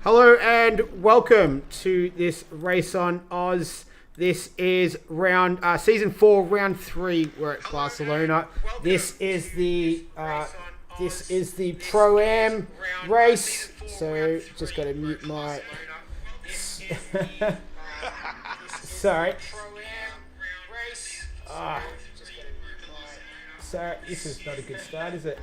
Hello and welcome to this race on Oz. This is season 4, round 3. We're at Barcelona. This is the Pro-Am race. So just got to mute my. Sorry. Sorry, this is not a good start, is it?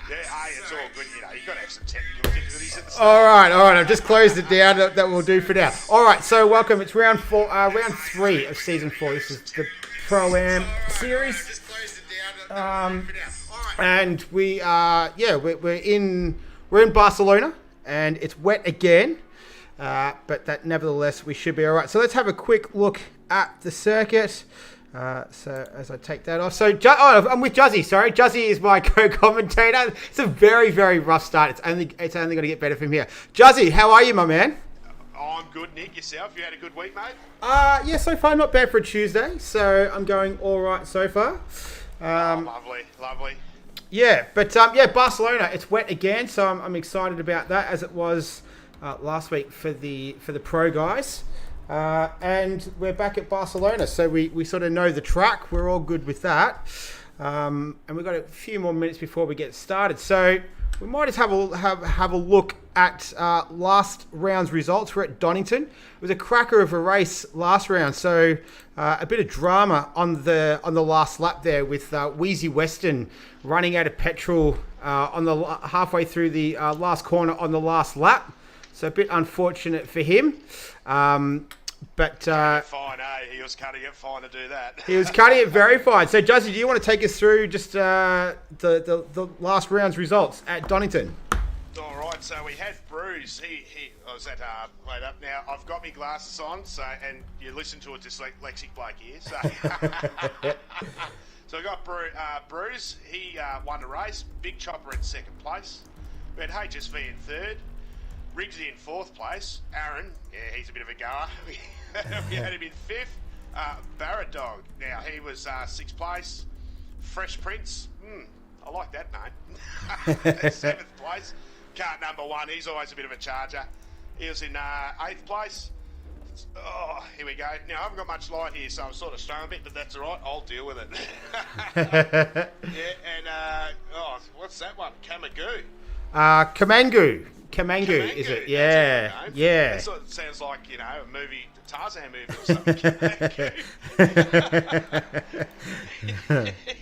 Yeah, it's all good, you know. You've got to have some technical difficulties at the start. All right. I've just closed it down. That will do for now. All right, so welcome. It's round 3 of season 4. This is the Pro-Am series. And we are, we're in Barcelona, and it's wet again. But that nevertheless, we should be all right. So let's have a quick look at the circuit. So as I take that off, I'm with Juzzy. Sorry, Juzzy is my co-commentator. It's a very, very rough start. It's only going to get better from here. Juzzy, how are you, my man? I'm good, Nick. Yourself? You had a good week, mate? Yeah, so far not bad for a Tuesday. So I'm going all right so far. Lovely. Yeah, but Barcelona. It's wet again, so I'm excited about that, as it was last week for the pro guys. And we're back at Barcelona, so we sort of know the track. We're all good with that. And we've got a few more minutes before we get started. So we might just have a look at last round's results. We're at Donington. It was a cracker of a race last round. So a bit of drama on the last lap there with Wheezy Weston running out of petrol halfway through the last corner on the last lap. So a bit unfortunate for him. But fine, he was cutting it fine to do that. He was cutting it very fine. So, Juzzy, do you want to take us through just the last round's results at Donington? All right, so we had ROOZ. He was at wait up now. I've got my glasses on, so and you listen to a dyslexic bloke here. So, so we got ROOZ. He won the race. Big Chopper in second place. We had HSV in third. Riggsy in fourth place. Aaron, yeah, he's a bit of a goer. We had him in fifth. Barrett Dog, now he was sixth place. Fresh Prince, I like that name. Seventh place. Cart number 1, he's always a bit of a charger. He was in eighth place. Oh, here we go. Now, I haven't got much light here, so I'm sort of struggling a bit, but that's all right. I'll deal with it. Yeah, and, what's that one? Kamangu, is it? Yeah, yeah. That sort of sounds like, a movie, Tarzan movie or something.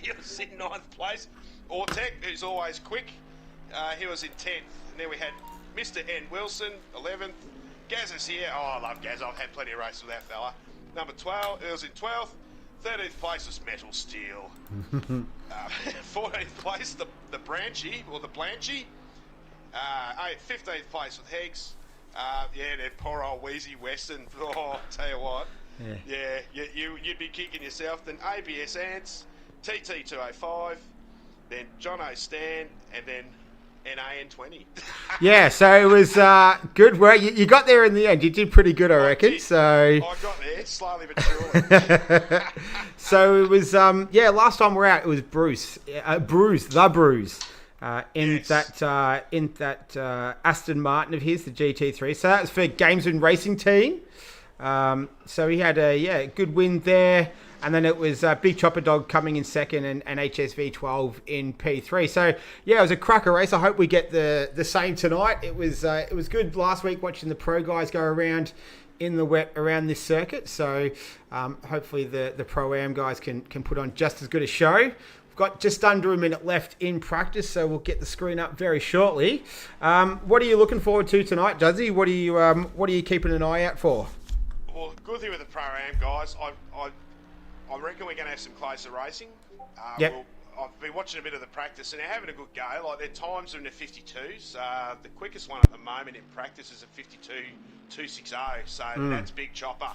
He was in ninth place. Ortec, who's always quick, he was in 10th. And then we had Mr. N. Wilson, 11th. Gaz is here. Oh, I love Gaz. I've had plenty of races with that fella. Number 12, he was in 12th. 13th place was Metal Steel. 14th place, the Branchy, or the Blanchy. 15th place with Heggs. Then poor old Wheezy Weston. Oh, tell you what. Yeah, you'd be kicking yourself. Then ABS Ants, TT205, then John O. Stan, and then NAN20. Yeah, so it was good work. You got there in the end. You did pretty good, I reckon. So I got there slowly but surely. So it was, last time we're out, it was Bruce. In that Aston Martin of his, the GT3. So that was for Gamesman Racing Team. So he had a good win there. And then it was Big Chopper Dog coming in second and HSV 12 in P3. So, yeah, it was a cracker race. I hope we get the same tonight. It was good last week watching the pro guys go around in the wet around this circuit. So hopefully the Pro-Am guys can put on just as good a show. Got just under a minute left in practice, so we'll get the screen up very shortly. What are you looking forward to tonight, Juzzy? What are you keeping an eye out for? Well, good thing with the Pro-Am guys, I reckon we're going to have some closer racing. Yep. I've been watching a bit of the practice, and they're having a good go. Like, their times are in the 52s. The quickest one at the moment in practice is a 52.260, so that's Big Chopper.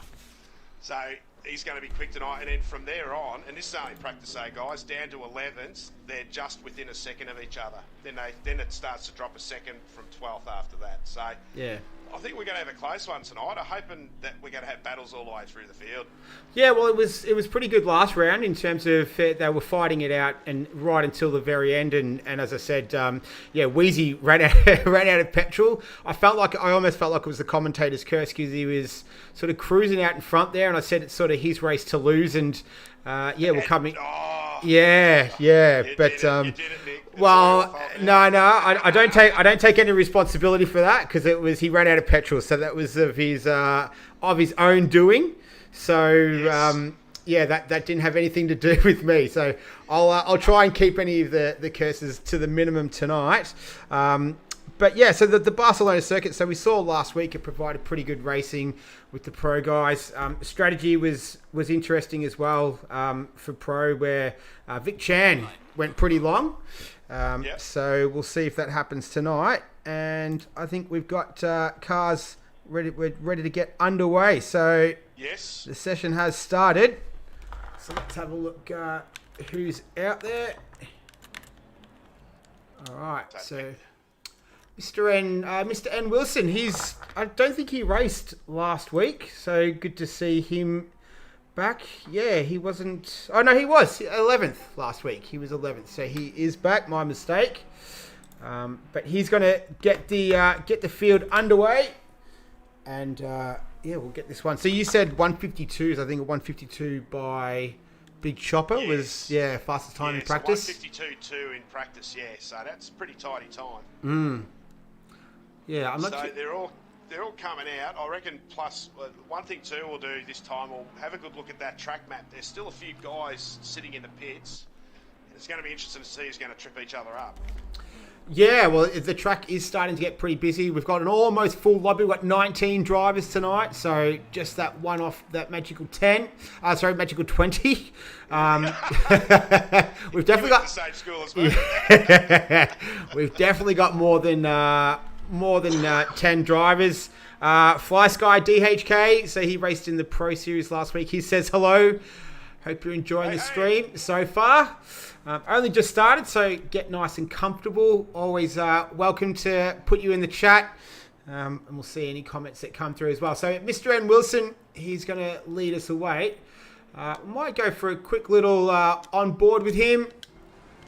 So he's going to be quick tonight, and then from there on, and this is only practice day, guys, down to 11s, they're just within a second of each other. Then it starts to drop a second from 12th after that. So yeah, I think we're going to have a close one tonight. I'm hoping that we're going to have battles all the way through the field. Yeah, well, it was pretty good last round in terms of they were fighting it out and right until the very end. And as I said, Wheezy ran out of petrol. I almost felt like it was the commentator's curse because he was sort of cruising out in front there, and I said it's sort of his race to lose. And we'll come in. But You did it, Nick. well, no, I don't take any responsibility for that because he ran out of petrol, so that was of his own doing. So Yes. that didn't have anything to do with me. So I'll try and keep any of the curses to the minimum tonight. But yeah, so the Barcelona circuit. So we saw last week it provided pretty good racing with the pro guys. Strategy was interesting as well for pro, where Vic Chan went pretty long. So we'll see if that happens tonight. And I think we've got cars ready. We're ready to get underway. So Yes. the session has started. So let's have a look who's out there. All right. So Mr. N Wilson, I don't think he raced last week. So good to see him back. Yeah, he wasn't. Oh no, he was 11th last week. He was 11th, so he is back. My mistake. But he's gonna get the field underway, and we'll get this one. So you said 152s. I think a 152 by Big Chopper was fastest time in practice. 152.2 in practice. Yeah, so that's pretty tidy time. Yeah, I'm not. So they're all coming out. I reckon. Plus, one thing too we'll do this time, we'll have a good look at that track map. There's still a few guys sitting in the pits. It's going to be interesting to see who's going to trip each other up. Yeah, well, the track is starting to get pretty busy. We've got an almost full lobby. We've got 19 drivers tonight, so just that one off that magical 20. We've definitely got the same school as me. We've definitely got more than 10 drivers. Fly Sky DHK, so he raced in the Pro Series last week. He says hello. Hope you're enjoying the stream so far. Only just started, so get nice and comfortable. Always welcome to put you in the chat, and we'll see any comments that come through as well. So Mr. N Wilson, he's going to lead us away. We might go for a quick little on board with him.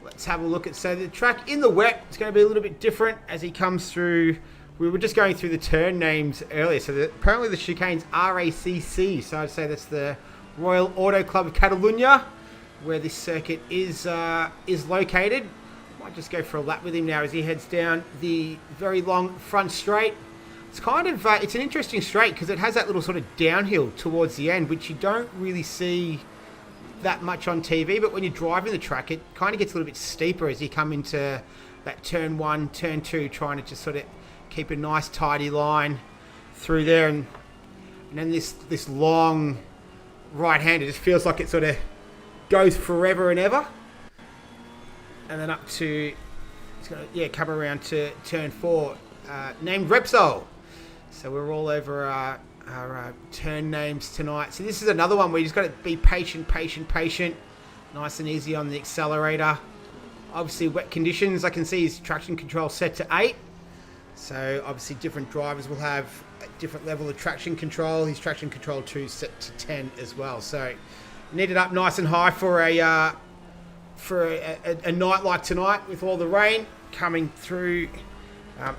Let's have a look at, so the track in the wet is going to be a little bit different as he comes through. We were just going through the turn names earlier. So apparently the chicane's RACC. So I'd say that's the Royal Auto Club of Catalunya, where this circuit is located. Might just go for a lap with him now as he heads down the very long front straight. It's kind of it's an interesting straight because it has that little sort of downhill towards the end, which you don't really see that much on TV, but when you're driving the track, it kind of gets a little bit steeper as you come into that turn 1, turn 2, trying to just sort of keep a nice tidy line through there, and then this long right hand, it just feels like it sort of goes forever and ever, and then up to it's gonna come around to turn 4, named Repsol. So we're all over our turn names tonight. So this is another one where you just got to be patient, nice and easy on the accelerator. Obviously wet conditions. I can see his traction control set to 8. So obviously different drivers will have a different level of traction control. His traction control 2 set to 10 as well. So need it up nice and high for a night like tonight with all the rain coming through.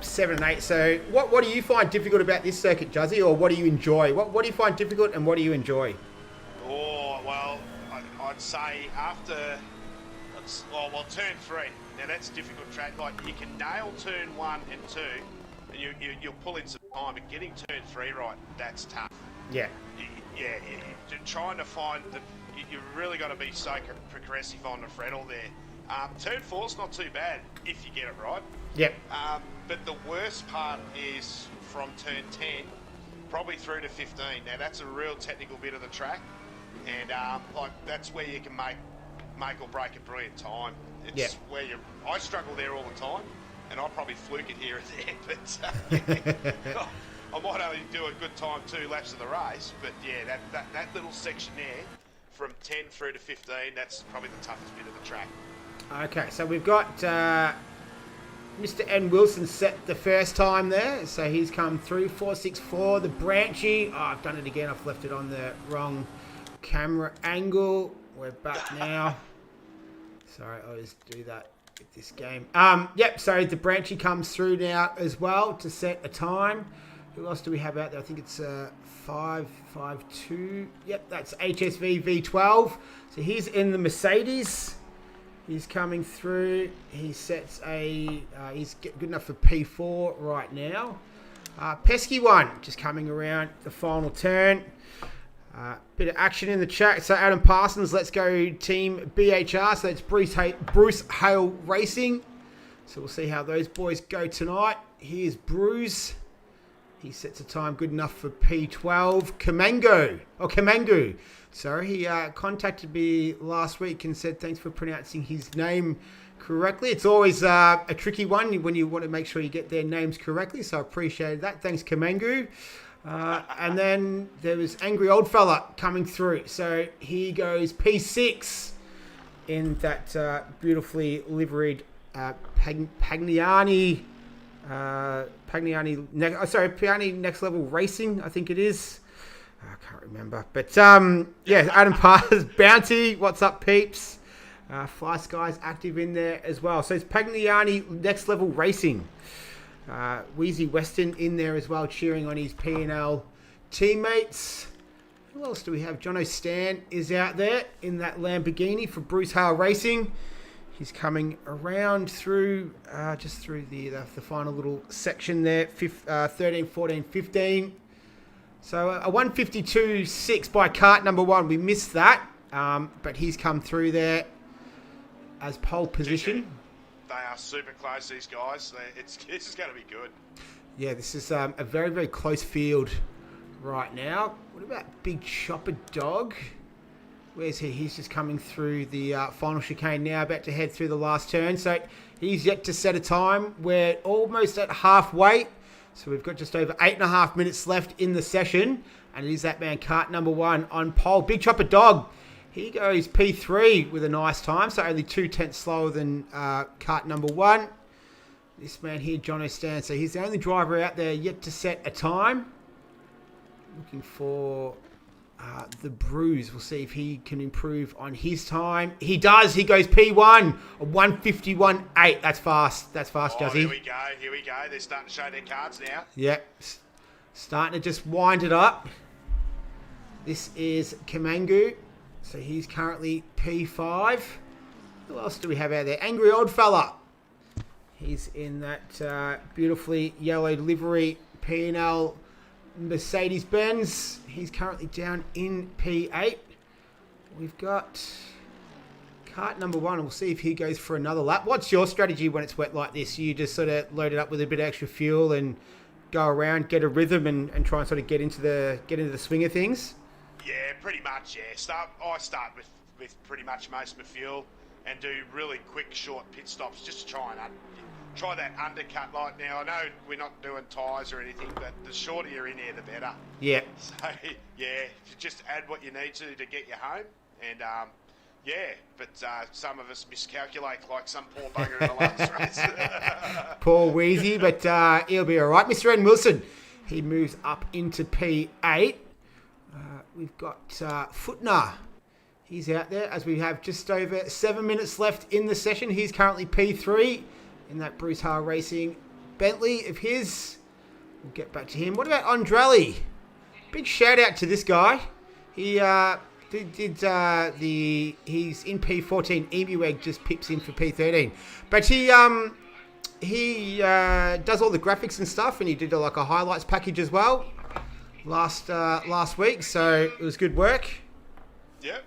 7 and 8. So what do you find difficult about this circuit, Juzzy, or what do you enjoy? What do you find difficult and what do you enjoy? Oh, well, I'd say turn 3. Now that's a difficult track. Like, you can nail turn 1 and 2 and you'll pull in some time, but getting turn 3 right, that's tough. Yeah. Trying to find you've really got to be so progressive on the Fredel there. Turn 4's not too bad if you get it right. Yep. But the worst part is from turn 10, probably through to 15. Now that's a real technical bit of the track, and that's where you can make or break a brilliant time. It's where I struggle there all the time, and I'll probably fluke it here and there, but I might only do a good time 2 laps of the race. But yeah, that little section there from 10 through to 15, that's probably the toughest bit of the track. Okay, so we've got Mr. N. Wilson set the first time there, so he's come through. 464, the Branchy. Oh, I've done it again. I've left it on the wrong camera angle. We're back now. Sorry, I always do that with this game. Yep, so the Branchy comes through now as well to set a time. Who else do we have out there? I think it's 552. Yep, that's HSV V12. So he's in the Mercedes. He's coming through. He sets a... he's good enough for P4 right now. Pesky one, just coming around the final turn. Bit of action in the chat. So Adam Parsons, let's go Team BHR. So it's Bruce Hale Racing. So we'll see how those boys go tonight. Here's Bruce. He sets a time good enough for P12. Kamangu. Sorry, he contacted me last week and said thanks for pronouncing his name correctly. It's always a tricky one when you want to make sure you get their names correctly, so I appreciate that. Thanks, Kamangu. And then there was Angry Old Fella coming through. So he goes P6 in that beautifully liveried Pagnani Next Level Racing, I think it is. I can't remember. But, yeah, Adam Parr's Bounty. What's up, peeps? Fly Sky's active in there as well. So it's Pagnani Next Level Racing. Wheezy Weston in there as well, cheering on his P&L teammates. Who else do we have? Jono Stan is out there in that Lamborghini for Bruce Hale Racing. He's coming around through, just through the final little section there, 13, 14, 15. So a 152.6 by kart number 1. We missed that, but he's come through there as pole position. They are super close, these guys. This is going to be good. Yeah, this is a very, very close field right now. What about Big Chopper Dog? Where's he? He's just coming through the final chicane now, about to head through the last turn. So he's yet to set a time. We're almost at halfway. So we've got just over 8.5 minutes left in the session. And it is that man, kart number 1 on pole. Big Chopper Dog. He goes P3 with a nice time. So only 2/10 slower than kart number 1. This man here, Jono Stan. So he's the only driver out there yet to set a time. Looking for... the Bruise. We'll see if he can improve on his time. He does. He goes P1. A 151.8. That's fast. That's fast, Juzzy. Here we go. They're starting to show their cards now. Yep. Starting to just wind it up. This is Kamangu. So he's currently P5. Who else do we have out there? Angry Old Fella. He's in that beautifully yellowed livery P&L Mercedes-Benz. He's currently down in P8. We've got kart number 1. We'll see if he goes for another lap. What's your strategy when it's wet like this? You just sort of load it up with a bit of extra fuel and go around, get a rhythm and try and sort of get into the swing of things? Yeah, pretty much, yeah. I start with pretty much most of my fuel and do really quick, short pit stops just to try and try that undercut light. Now, I know we're not doing tyres or anything, but the shorter you're in here, the better. Yeah. So, yeah, just add what you need to get you home. And, yeah, but some of us miscalculate like some poor bugger in the last race. Poor Wheezy, but he'll be all right. Mr. N. Wilson, he moves up into P8. We've got Footner. He's out there as we have just over 7 minutes left in the session. He's currently P3 in that Bruce Hale Racing Bentley of his. We'll get back to him. What about Andrali? Big shout out to this guy. He he's in P14. Emu Egg just pips in for P13. But he does all the graphics and stuff, and he did like a highlights package as well last week. So it was good work. Yep.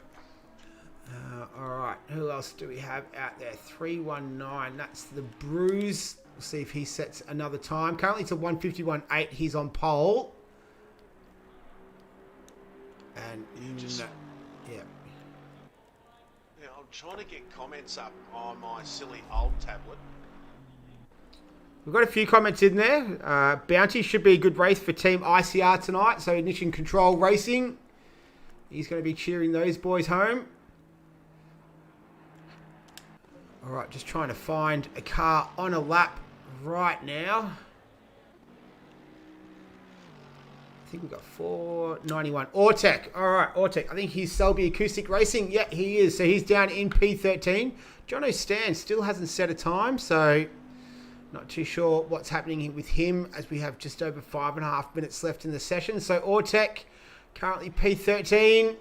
All right, who else do we have out there? 319, that's the Bruise. We'll see if he sets another time. Currently it's a 151.8. He's on pole. And yeah. I'm trying to get comments up on my silly old tablet. We've got a few comments in there. Bounty should be a good race for Team ICR tonight. So Ignition Control Racing. He's going to be cheering those boys home. All right, just trying to find a car on a lap right now. I think we've got 491. Ortec. All right, Ortec. I think he's Selby Acoustic Racing. Yeah, he is. So he's down in P13. Jono Stan still hasn't set a time, so not too sure what's happening with him as we have just over 5.5 minutes left in the session. So Ortec, currently P13, and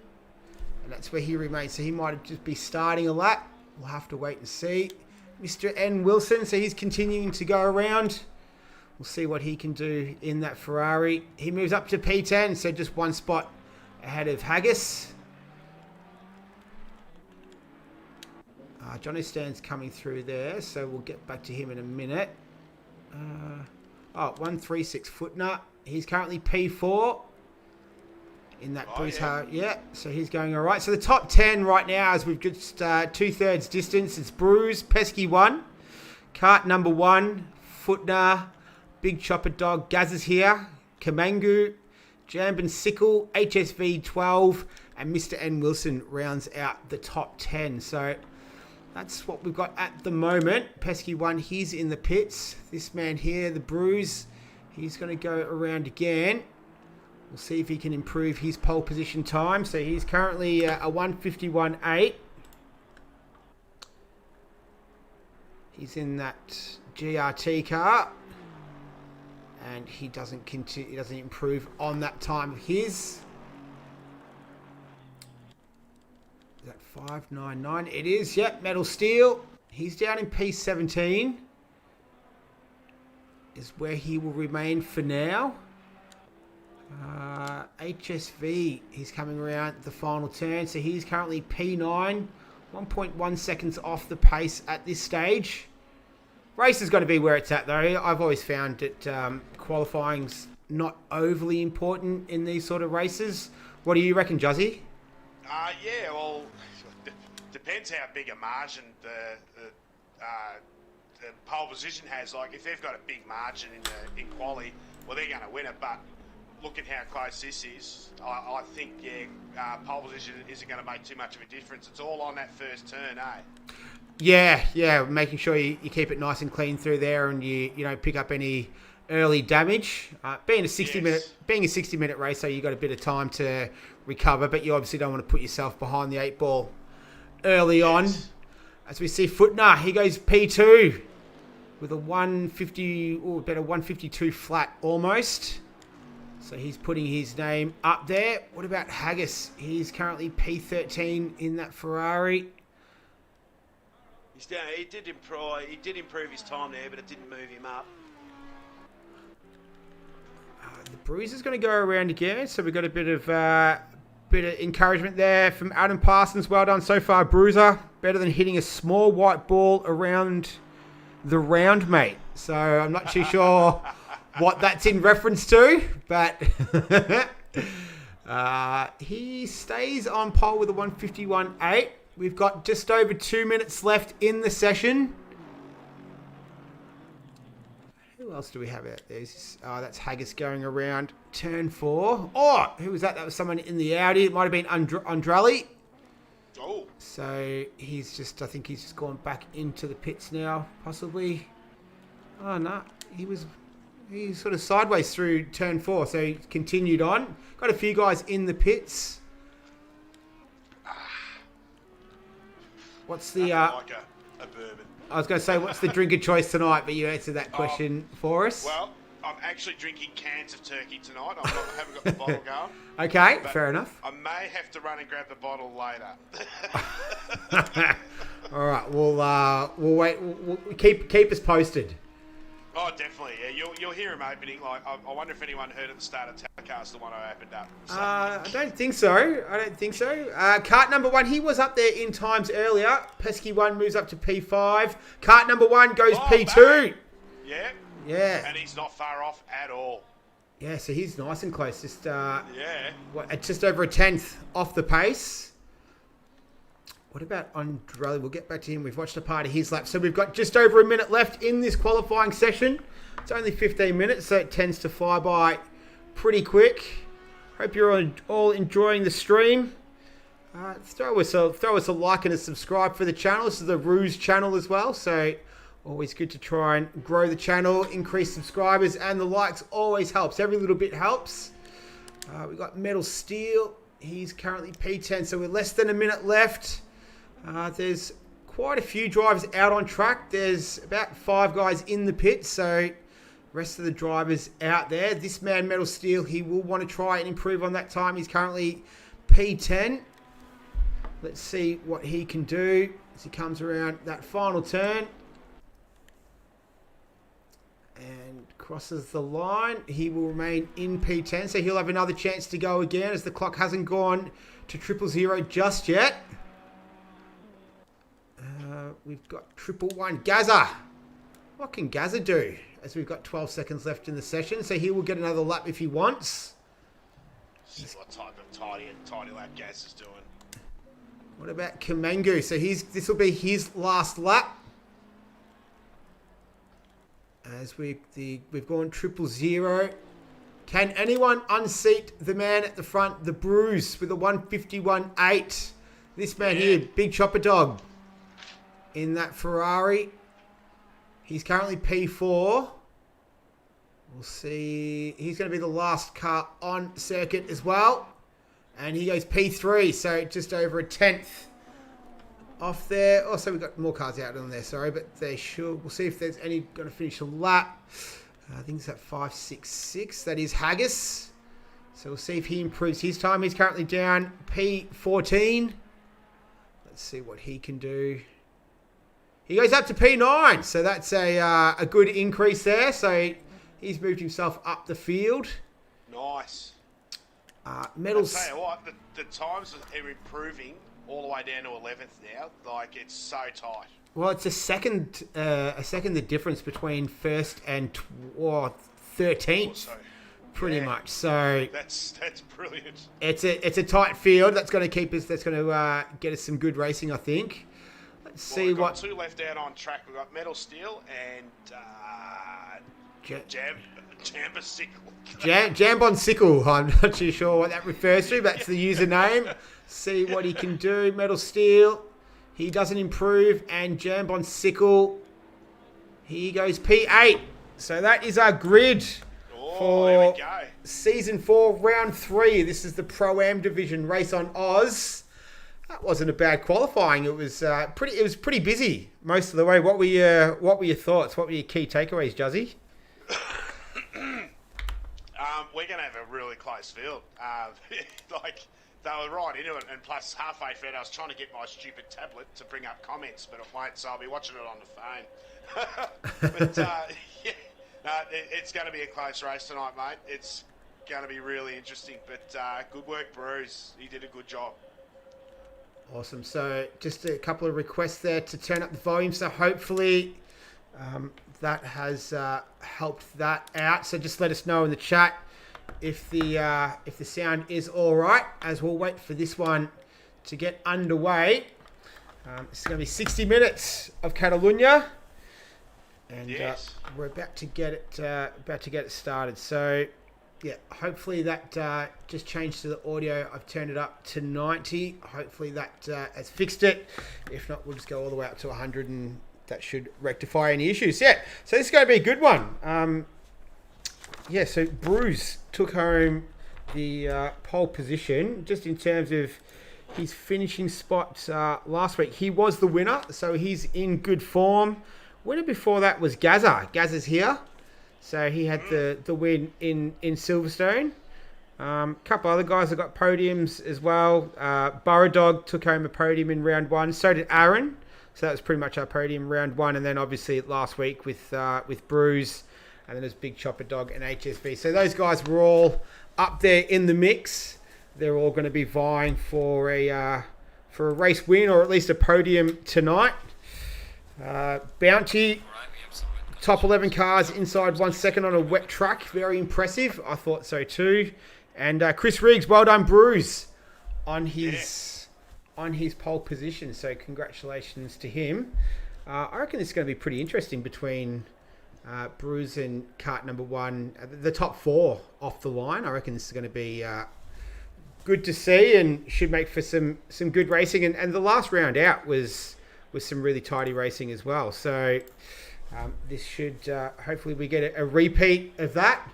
that's where he remains. So he might just be starting a lap. We'll have to wait and see. Mr. N. Wilson, so he's continuing to go around. We'll see what he can do in that Ferrari. He moves up to P10, so just one spot ahead of Haggis. Johnny Stan's coming through there, so we'll get back to him in a minute. 136 Footnut. He's currently P4 in that Broussard. Yeah, so he's going all right. So the top 10 right now, as we've just 2/3 distance, it's Bruise, Pesky 1, Cart number 1, Footner, Big Chopper Dog, Gaz is here, Kamangu, Jambin Sickle, HSV 12, and Mr. N. Wilson rounds out the top 10. So that's what we've got at the moment. Pesky 1, he's in the pits. This man here, the Bruise, he's going to go around again. We'll see if he can improve his pole position time. So he's currently a 151.8. He's in that GRT car. And he doesn't continue, he doesn't improve on that time of his. Is that 599? It is, yep, Metal Steel. He's down in P17. Is where he will remain for now. HSV, he's coming around the final turn. So he's currently P9. 1.1 seconds off the pace at this stage. Race has got to be where it's at, though. I've always found that qualifying's not overly important in these sort of races. What do you reckon, Juzzy? Yeah, well, depends how big a margin the pole position has. Like, if they've got a big margin in quali, well, they're going to win it. But look at how close this is. I think, pole position isn't going to make too much of a difference. It's all on that first turn, eh? Yeah, making sure you keep it nice and clean through there, and you don't pick up any early damage. Being a 60-minute race, so you got a bit of time to recover, but you obviously don't want to put yourself behind the 8 ball early on. As we see Footner, he goes P2 with a 150, about a 152 flat almost. So he's putting his name up there. What about Haggis? He's currently P13 in that Ferrari. He did improve his time there, but it didn't move him up. The Bruise is going to go around again, so we've got a bit of encouragement there from Adam Parsons. Well done so far, Bruiser. Better than hitting a small white ball around the round, mate. So I'm not too sure what that's in reference to, but he stays on pole with a 151.8. We've got just over 2 minutes left in the session. Who else do we have out there? That's Haggis going around turn 4. Oh, who was that? That was someone in the Audi. It might have been Andrali. Oh. So I think he's just gone back into the pits now, possibly. Oh, no. He's sort of sideways through turn 4, so he continued on. Got a few guys in the pits. What's the... like a bourbon. I was going to say, what's the drink of choice tonight? But you answered that question for us. Well, I'm actually drinking cans of turkey tonight. I haven't got the bottle going. Okay, fair enough. I may have to run and grab the bottle later. All right, we'll wait. We'll keep us posted. Oh, definitely. Yeah, you'll hear him opening. Like, I wonder if anyone heard at the start of Telecast the one I opened up. So. I don't think so. Cart number 1, he was up there in times earlier. Pesky 1 moves up to P5. Cart number 1 goes P2. Bang. Yeah. And he's not far off at all. Yeah, so he's nice and close. Just just over a tenth off the pace. What about Andrade? We'll get back to him. We've watched a part of his lap. So we've got just over a minute left in this qualifying session. It's only 15 minutes, so it tends to fly by pretty quick. Hope you're all enjoying the stream. Throw us a like and a subscribe for the channel. This is the ROOZ channel as well, so Always good to try and grow the channel, increase subscribers, and the likes always helps. Every little bit helps. We've got Metal Steel. He's currently P10, so we're less than a minute left. There's quite a few drivers out on track. There's about 5 guys in the pit, so rest of the drivers out there. This man, Metal Steel, he will want to try and improve on that time. He's currently P10. Let's see what he can do as he comes around that final turn. And crosses the line. He will remain in P10, so he'll have another chance to go again as the clock hasn't gone to 000 just yet. We've got 111. Gazza. What can Gazza do? As we've got 12 seconds left in the session, so he will get another lap if he wants. See what type of tidy lap Gaz is doing. What about Kamangu? So this will be his last lap. As we've gone 000. Can anyone unseat the man at the front, the ROOZ, with a 151.8? This man here, Big Chopper Dog, in that Ferrari. He's currently P4. We'll see. He's going to be the last car on circuit as well. And he goes P3, so just over a tenth off there. Also, we've got more cars out on there, sorry, but they should. We'll see if there's any going to finish a lap. I think it's at 5.66. That is Haggis. So we'll see if he improves his time. He's currently down P14. Let's see what he can do. He goes up to P9, so that's a good increase there. So he's moved himself up the field. Nice. Metals. I'll tell you what, the times are improving all the way down to 11th now. Like, it's so tight. Well, it's a second the difference between first and 13th, pretty much. So that's brilliant. It's a tight field. That's going to keep us. That's going to get us some good racing, I think. Let's see we've got what 2 left out on track. We've got Metal Steel and Jambon Sickle. I'm not too sure what that refers to. That's the username. See what he can do. Metal Steel. He doesn't improve. And Jambon Sickle. He goes P8. So that is our grid for Season 4, Round 3. This is the Pro-Am Division race on Oz. That wasn't a bad qualifying. It was pretty busy most of the way. What were your thoughts? What were your key takeaways, Juzzy? We're going to have a really close field. Like, they were right into it, and plus halfway through, I was trying to get my stupid tablet to bring up comments, but it won't, so I'll be watching it on the phone. But it's going to be a close race tonight, mate. It's going to be really interesting. But good work, Bruce. He did a good job. Awesome. So just a couple of requests there to turn up the volume. So hopefully that has helped that out. So just let us know in the chat if the sound is all right, as we'll wait for this one to get underway. It's going to be 60 minutes of Catalunya, and we're about to get it started. So yeah, hopefully that just changed to the audio. I've turned it up to 90. Hopefully that has fixed it. If not, we'll just go all the way up to 100, and that should rectify any issues. Yeah, so this is going to be a good one. Yeah, so Bruce took home the pole position. Just in terms of his finishing spot last week, he was the winner, so he's in good form. Winner before that was Gazza. Gazza's here. So he had the win in Silverstone. A couple other guys have got podiums as well. Burrow Dog took home a podium in round 1. So did Aaron. So that was pretty much our podium round 1. And then obviously last week with Bruce, and then there's Big Chopper Dog and HSV. So those guys were all up there in the mix. They're all going to be vying for a race win, or at least a podium tonight. Bounty. Top 11 cars inside 1 second on a wet track. Very impressive. I thought so too. And Chris Riggs, well done, Bruce, on his pole position. So congratulations to him. I reckon this is going to be pretty interesting between Bruce and kart number 1. The top 4 off the line. I reckon this is going to be good to see and should make for some good racing. And the last round out was some really tidy racing as well. So This should hopefully we get a repeat of that,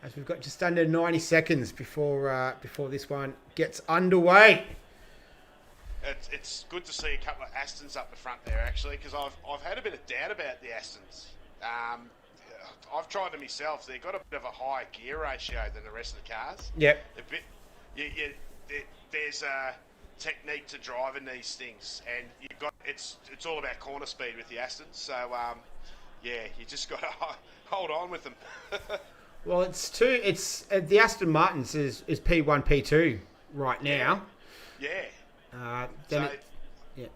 as we've got just under 90 seconds before this one gets underway. It's good to see a couple of Astons up the front there, actually, because I've had a bit of doubt about the Astons. I've tried them myself. They've got a bit of a higher gear ratio than the rest of the cars. Yep. There's a technique to driving these things, and it's all about corner speed with the Astons. So you just got to hold on with them. Well, it's the Aston Martins is P1, P2 right now. Yeah. Yeah.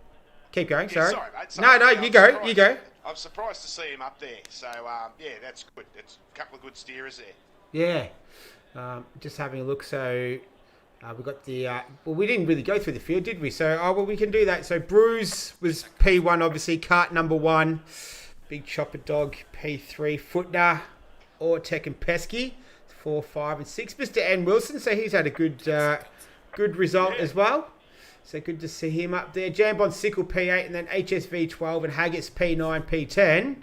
Keep going. Yeah, Sorry. Mate. No, you go. You go. I'm surprised to see him up there. So that's good. It's a couple of good steerers there. Yeah. Just having a look. So we got the. We didn't really go through the field, did we? So we can do that. So ROOZ was P1, obviously. Kart number 1. Big Chopper Dog P3. Footner, Ortec and Pesky 4, 5, and 6. Mr. N Wilson. So he's had a good result as well. So good to see him up there. Jambon Sickle P8, and then HSV 12 and Haggett's P9, P10.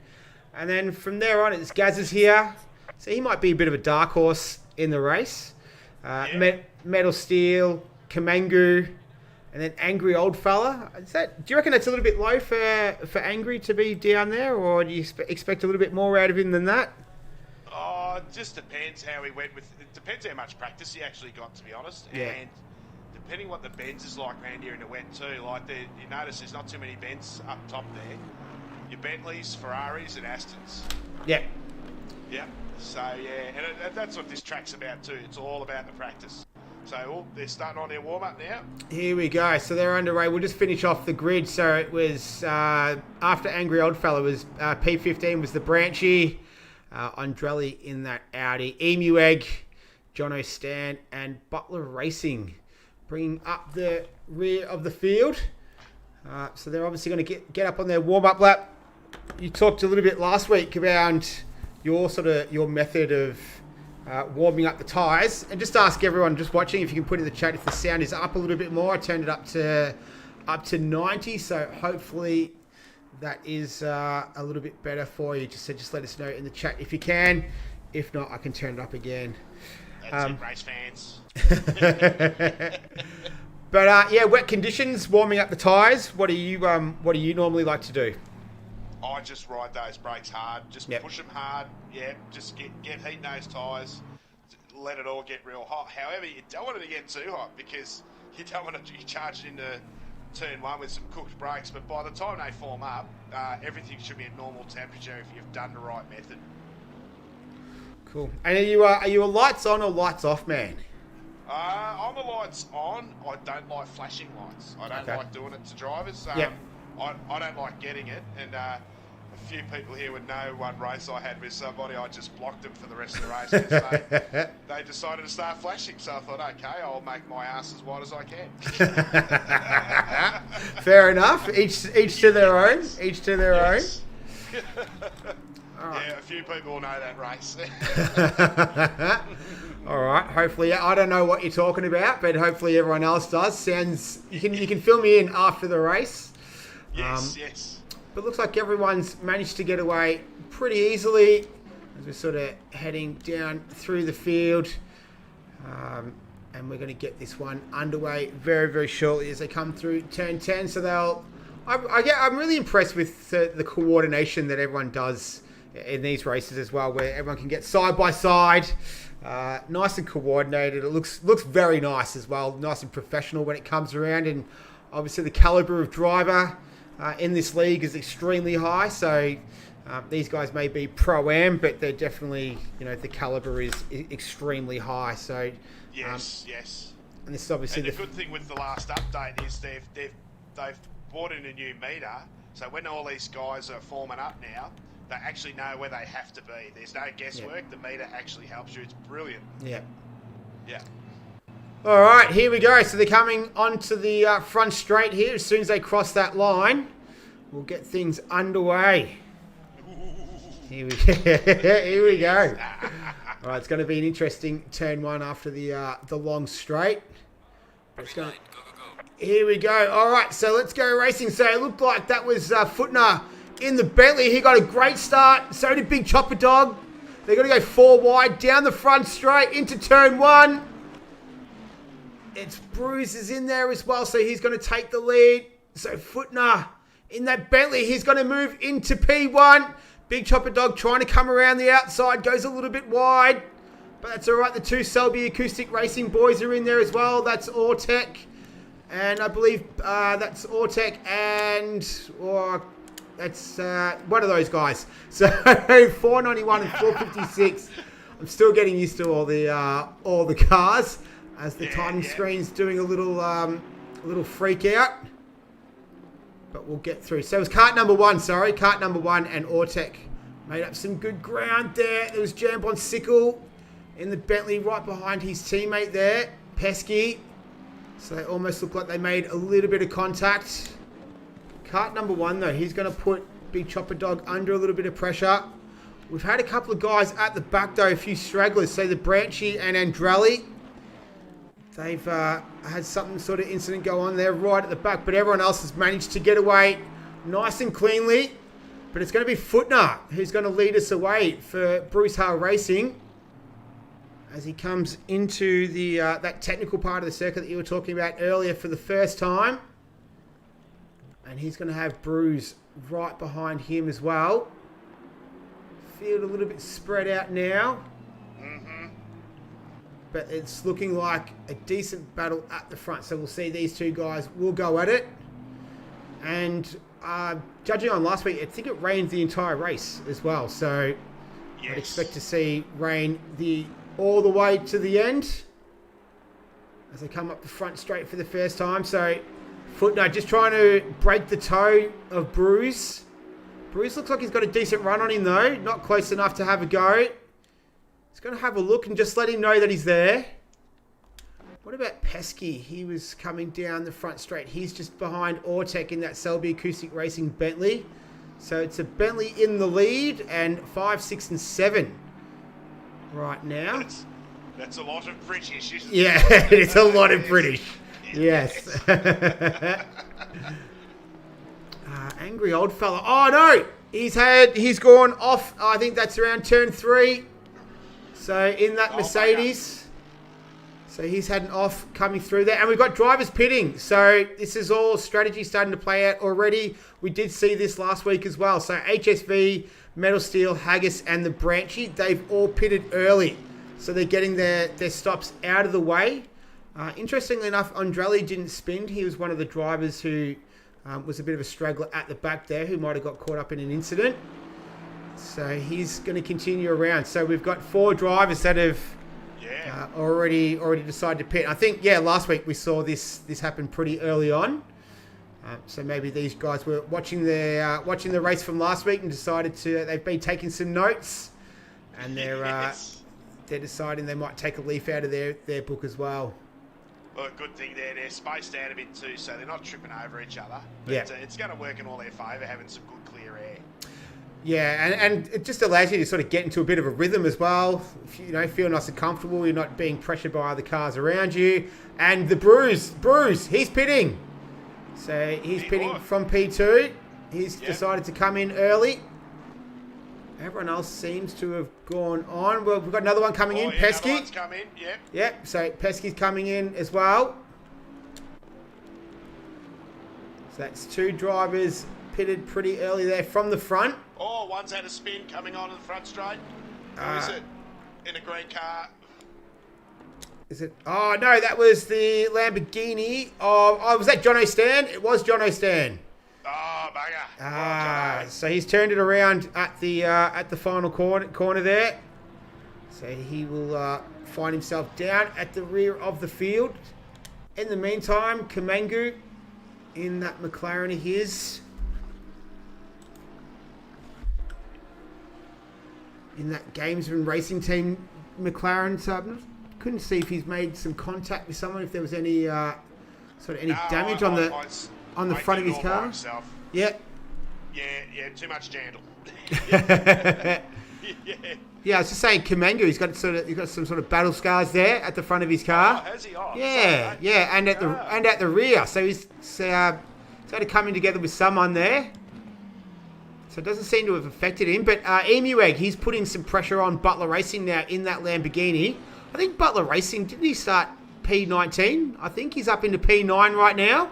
And then from there on, it's Gaz's here. So he might be a bit of a dark horse in the race. Metal Steel, Kamangu, and then Angry Old Fella. Do you reckon that's a little bit low for Angry to be down there, or do you expect a little bit more out of him than that? Oh, it just depends how he went with. It depends how much practice he actually got, to be honest. Yeah. And depending what the bends is like around here in the wet too. Like you notice there's not too many bends up top there. Your Bentleys, Ferraris, and Astons. Yeah. Yeah. So and that's what this track's about too. It's all about the practice. So they're starting on their warm up now. Here we go. So they're underway. We'll just finish off the grid. So it was after Angry Oldfella was P15 was the Branchy, Andrelli in that Audi, Emu Egg, Jono Stan, and Butler Racing, bringing up the rear of the field. So they're obviously going to get up on their warm up lap. You talked a little bit last week about your method of warming up the tyres, and just ask everyone just watching if you can put in the chat if the sound is up a little bit more. I turned it up to 90, so hopefully that is a little bit better for you. Just let us know in the chat if you can. If not, I can turn it up again. That's it, race fans. But wet conditions, warming up the tyres. What do you normally like to do? I just ride those brakes hard. Just push them hard. Yeah, just get heating those tyres. Let it all get real hot. However, you don't want it to get too hot because you don't want to charge it into turn 1 with some cooked brakes. But by the time they form up, everything should be at normal temperature if you've done the right method. Cool. And are you a lights on or lights off man? I'm a lights on. I don't like flashing lights. I don't like doing it to drivers. I don't like getting it. And a few people here would know one race I had with somebody, I just blocked them for the rest of the race because they decided to start flashing. So I thought, okay, I'll make my ass as wide as I can. Fair enough. Each to their own. Each to their own. Yeah, a few people will know that race. All right. Hopefully, I don't know what you're talking about, but hopefully everyone else does. Sounds you can fill me in after the race. Yes. But it looks like everyone's managed to get away pretty easily as we're sort of heading down through the field. And we're going to get this one underway very, very shortly as they come through turn 10. So I'm really impressed with the coordination that everyone does in these races as well, where everyone can get side by side, nice and coordinated. It looks very nice as well, nice and professional when it comes around. And obviously the caliber of driver in this league is extremely high. So these guys may be pro-am, but they're definitely, the caliber is extremely high. So yes. And this is obviously the good thing with the last update is they've brought in a new meter. So when all these guys are forming up now, they actually know where they have to be. There's no guesswork. The meter actually helps you. It's brilliant. Yeah. All right, here we go. So they're coming onto the front straight here. As soon as they cross that line, we'll get things underway. Here we go. All right, it's going to be an interesting turn 1 after the long straight. Here we go. All right, so let's go racing. So it looked like that was Footner in the Bentley. He got a great start. So did Big Chopper Dog. They're going to go 4 wide, down the front straight into turn 1. It's ROOZ is in there as well, so he's going to take the lead. So Footner in that Bentley, he's going to move into P1. Big Chopper Dog trying to come around the outside, goes a little bit wide. But that's all right. The 2 Selby Acoustic Racing boys are in there as well. That's Ortec. And I believe that's Ortec and... Or that's one of those guys. So 491 and 456. I'm still getting used to all the cars as the timing screen's doing a little freak out. But we'll get through. So it was cart number 1, sorry. Cart number 1 and Ortec made up some good ground there. It was Jamb on Sickle in the Bentley right behind his teammate there, Pesky. So they almost look like they made a little bit of contact. Cart number 1 though, he's going to put Big Chopper Dog under a little bit of pressure. We've had a couple of guys at the back though, a few stragglers. So the Branchy and Andrali, they've had something sort of incident go on there right at the back, but everyone else has managed to get away nice and cleanly. But it's going to be Footner who's going to lead us away for Bruce Hale Racing as he comes into the that technical part of the circuit that you were talking about earlier for the first time. And he's going to have Bruce right behind him as well. Field a little bit spread out now. But it's looking like a decent battle at the front. So we'll see these 2 guys will go at it. And judging on last week, I think it rained the entire race as well. So I'd expect to see rain all the way to the end as they come up the front straight for the first time. So Footner just trying to break the toe of Bruce. Bruce looks like he's got a decent run on him though. Not close enough to have a go. He's going to have a look and just let him know that he's there. What about Pesky? He was coming down the front straight. He's just behind Ortec in that Selby Acoustic Racing Bentley. So it's a Bentley in the lead and 5, 6 and 7 right now. That's a lot of British, isn't it? Yeah, it's a lot of British. Yes. Angry old fella. Oh no! He's gone off. I think that's around turn 3. So in that Mercedes. So he's heading off, coming through there. And we've got drivers pitting. So this is all strategy starting to play out already. We did see this last week as well. So HSV, Metal Steel, Haggis and the Branchy, they've all pitted early. So they're getting their stops out of the way. Interestingly enough, Andrali didn't spin. He was one of the drivers who was a bit of a straggler at the back there who might have got caught up in an incident. So he's going to continue around. So we've got 4 drivers that have already decided to pit. I think, last week we saw this happen pretty early on. So maybe these guys were watching the race from last week and decided they've been taking some notes. And they're deciding they might take a leaf out of their book as well. Well, a good thing there, they're spaced out a bit too, so they're not tripping over each other. But it's going to work in all their favour, having some good clear air. Yeah, and it just allows you to sort of get into a bit of a rhythm as well. Feel nice and comfortable. You're not being pressured by other cars around you. And the Bruce, he's pitting. So he's pitting from P2. He's decided to come in early. Everyone else seems to have gone on. Well, we've got another one coming in, Pesky. Another one's come in, Yep, so Pesky's coming in as well. So that's 2 drivers pitted pretty early there from the front. Oh, one's had a spin coming on in the front straight. Who is it? In a green car. Is it? Oh, no, that was the Lamborghini. Oh, was that John O'Stan? It was John O'Stan. Oh, bugger. So he's turned it around at the final corner there. So he will find himself down at the rear of the field. In the meantime, Kamangu in that McLaren of his. In that Gamesman Racing Team McLaren. So I couldn't see if he's made some contact with someone, if there was any damage on the front of his car. Yeah. Yeah, too much jandal. Yeah, I was just saying, Kamangu, he's got some sort of battle scars there at the front of his car. Oh, has he? Oh, yeah, and at the rear. So he's sort of coming together with someone there So it doesn't seem to have affected him. But Emu Egg, he's putting some pressure on Butler Racing now in that Lamborghini. I think Butler Racing, didn't he start P19? I think he's up into P9 right now.